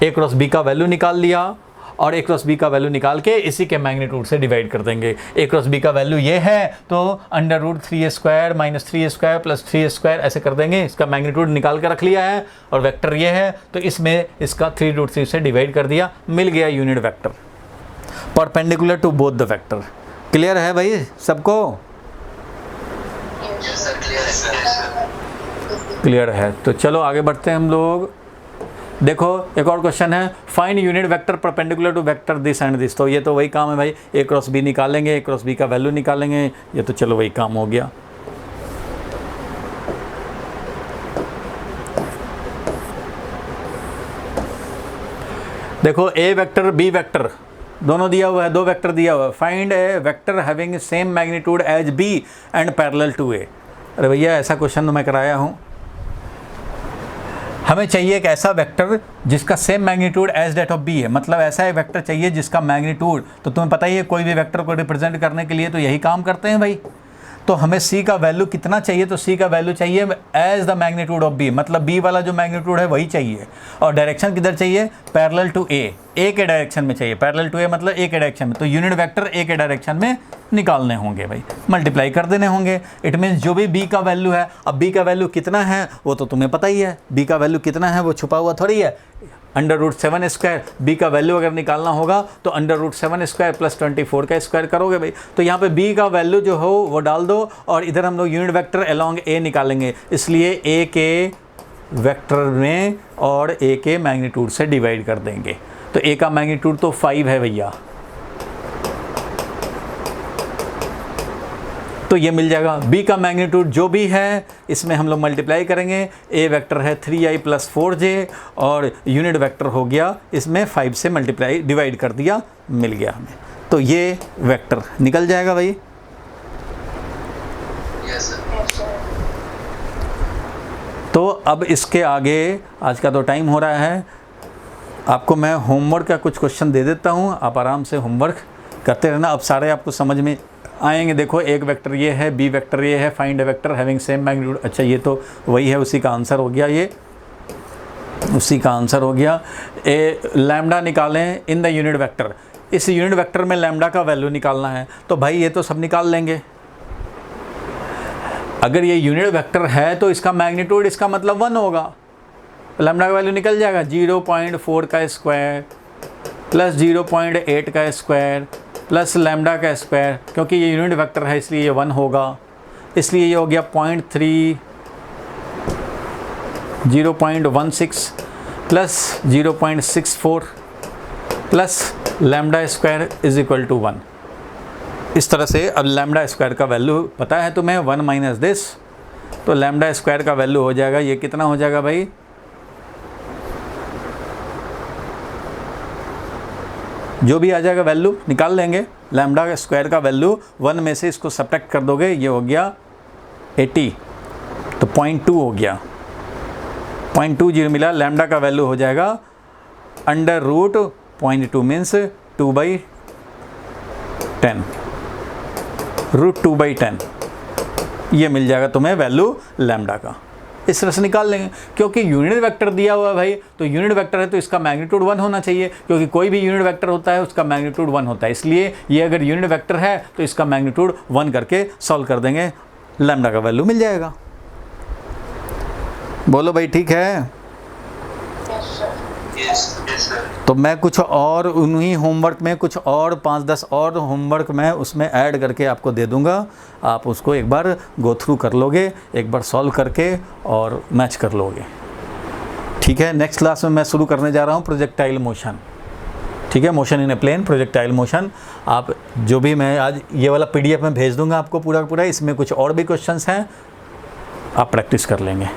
ए क्रॉस बी का वैल्यू निकाल लिया और ए क्रॉस बी का वैल्यू निकाल के इसी के मैग्नीट्यूड से डिवाइड कर देंगे। ए क्रॉस बी का वैल्यू ये है तो √3² - 3² + 3² ऐसे कर देंगे। इसका मैग्नीट्यूड निकाल के रख लिया है और वेक्टर ये है तो इसमें इसका 3√3 से डिवाइड कर दिया, मिल गया unit vector perpendicular to both the vector. Clear है भाई सबको? क्लियर है। तो चलो आगे बढ़ते हैं हम लोग। देखो एक और क्वेश्चन है, find unit vector perpendicular to vector this and this. तो ये तो वही काम है भाई, ए क्रॉस बी निकालेंगे, ए क्रॉस बी का वैल्यू निकालेंगे, ये तो चलो वही काम हो गया। देखो ए वेक्टर बी वेक्टर दोनों दिया हुआ है, दो वेक्टर दिया हुआ है। Find a vector having same magnitude as b and parallel to a. अरे भैया ऐसा क्वेश्चन तो मैं कराया हूँ। हमें चाहिए एक ऐसा वेक्टर जिसका same magnitude as that of B है, मतलब ऐसा एक वेक्टर चाहिए जिसका मैग्नीट्यूड, तो तुम्हें पता ही है कोई भी वेक्टर को रिप्रेजेंट करने के लिए तो यही काम करते हैं भाई। तो हमें सी का वैल्यू कितना चाहिए, तो सी का वैल्यू चाहिए as the magnitude of B, मतलब बी वाला जो मैग्नीट्यूड है वही चाहिए। और डायरेक्शन किधर चाहिए, पैरेलल टू ए, ए के डायरेक्शन में चाहिए। पैरेलल टू ए मतलब ए के डायरेक्शन में, तो यूनिट वेक्टर ए के डायरेक्शन में निकालने होंगे भाई, मल्टीप्लाई कर देने होंगे। इट मीन्स जो भी बी का वैल्यू है, अब बी का वैल्यू कितना है वो तो तुम्हें पता ही है, बी का वैल्यू कितना है वो छुपा हुआ थोड़ी है। √7² बी का वैल्यू अगर निकालना होगा तो √7² + 24 का स्क्वायर करोगे भाई। तो यहाँ पे बी का वैल्यू जो हो वो डाल दो और इधर हम लोग यूनिट वेक्टर अलोंग ए निकालेंगे, इसलिए ए के वेक्टर में और ए के मैग्नीट्यूड से डिवाइड कर देंगे। तो ए का मैग्नीट्यूड तो 5 है भैया, तो ये मिल जाएगा। b का मैग्नीट्यूड जो भी है इसमें हम लोग मल्टीप्लाई करेंगे। a वेक्टर है 3i + 4j और यूनिट वेक्टर हो गया इसमें 5 से मल्टीप्लाई डिवाइड कर दिया, मिल गया हमें। तो ये वेक्टर निकल जाएगा भाई। Yes sir. तो अब इसके आगे आज का तो टाइम हो रहा है, आपको मैं होमवर्क का कुछ क्वेश्चन दे देता हूँ, आप आराम से होमवर्क करते रहना। अब सारे आपको समझ में आएंगे। देखो एक वेक्टर ये है, बी वेक्टर ये है, find a vector having same magnitude. अच्छा ये तो वही है, उसी का आंसर हो गया, ये उसी का आंसर हो गया। लैम्डा निकालें इन द यूनिट वेक्टर। इस यूनिट वेक्टर में लैम्डा का वैल्यू निकालना है, तो भाई ये तो सब निकाल लेंगे। अगर ये यूनिट वेक्टर है तो इसका मैग्नीट्यूड इसका मतलब 1 होगा, तो लैम्डा का वैल्यू निकल जाएगा 0.4 का स्क्वायर प्लस 0.8 का स्क्वायर प्लस लैम्डा का स्क्वायर, क्योंकि ये यूनिट वेक्टर है इसलिए ये 1 होगा, इसलिए ये हो गया 0.3 0.16 plus 0.64 plus lambda square is equal to 1। इस तरह से अब लैम्डा स्क्वायर का वैल्यू पता है तुम्हें 1 माइनस दिस, तो लैम्डा स्क्वायर का वैल्यू हो जाएगा, ये कितना हो जाएगा भाई, जो भी आ जाएगा वैल्यू निकाल लेंगे। लैम्डा स्क्वायर का वैल्यू 1 में से इसको सब्ट्रैक्ट कर दोगे, ये हो गया 80, तो 0.2 हो गया, 0.20 मिला। लैम्डा का वैल्यू हो जाएगा अंडर रूट 0.2 मीन्स 2/10, रूट 2/10, ये मिल जाएगा तुम्हें वैल्यू लैम्डा का। इस तरह से निकाल लेंगे, क्योंकि यूनिट वेक्टर दिया हुआ है भाई, तो यूनिट वेक्टर है तो इसका मैग्नीट्यूड 1 होना चाहिए, क्योंकि कोई भी यूनिट वेक्टर होता है उसका मैग्नीट्यूड 1 होता है, इसलिए ये अगर यूनिट वेक्टर है तो इसका मैग्नीट्यूड 1 करके सॉल्व कर देंगे, लैम्डा का वैल्यू मिल जाएगा। बोलो भाई ठीक है। Yes sir. तो मैं कुछ और उन्हीं होमवर्क में कुछ और 5-10 और होमवर्क मैं उसमें ऐड करके आपको दे दूंगा, आप उसको एक बार गो थ्रू कर लोगे, एक बार सॉल्व करके और मैच कर लोगे, ठीक है। नेक्स्ट क्लास में मैं शुरू करने जा रहा हूँ प्रोजेक्टाइल मोशन, ठीक है, motion in a plane, projectile motion. आप जो भी मैं आज ये वाला PDF में भेज दूंगा आपको पूरा पूरा, इसमें कुछ और भी क्वेश्चंस हैं, आप प्रैक्टिस कर लेंगे।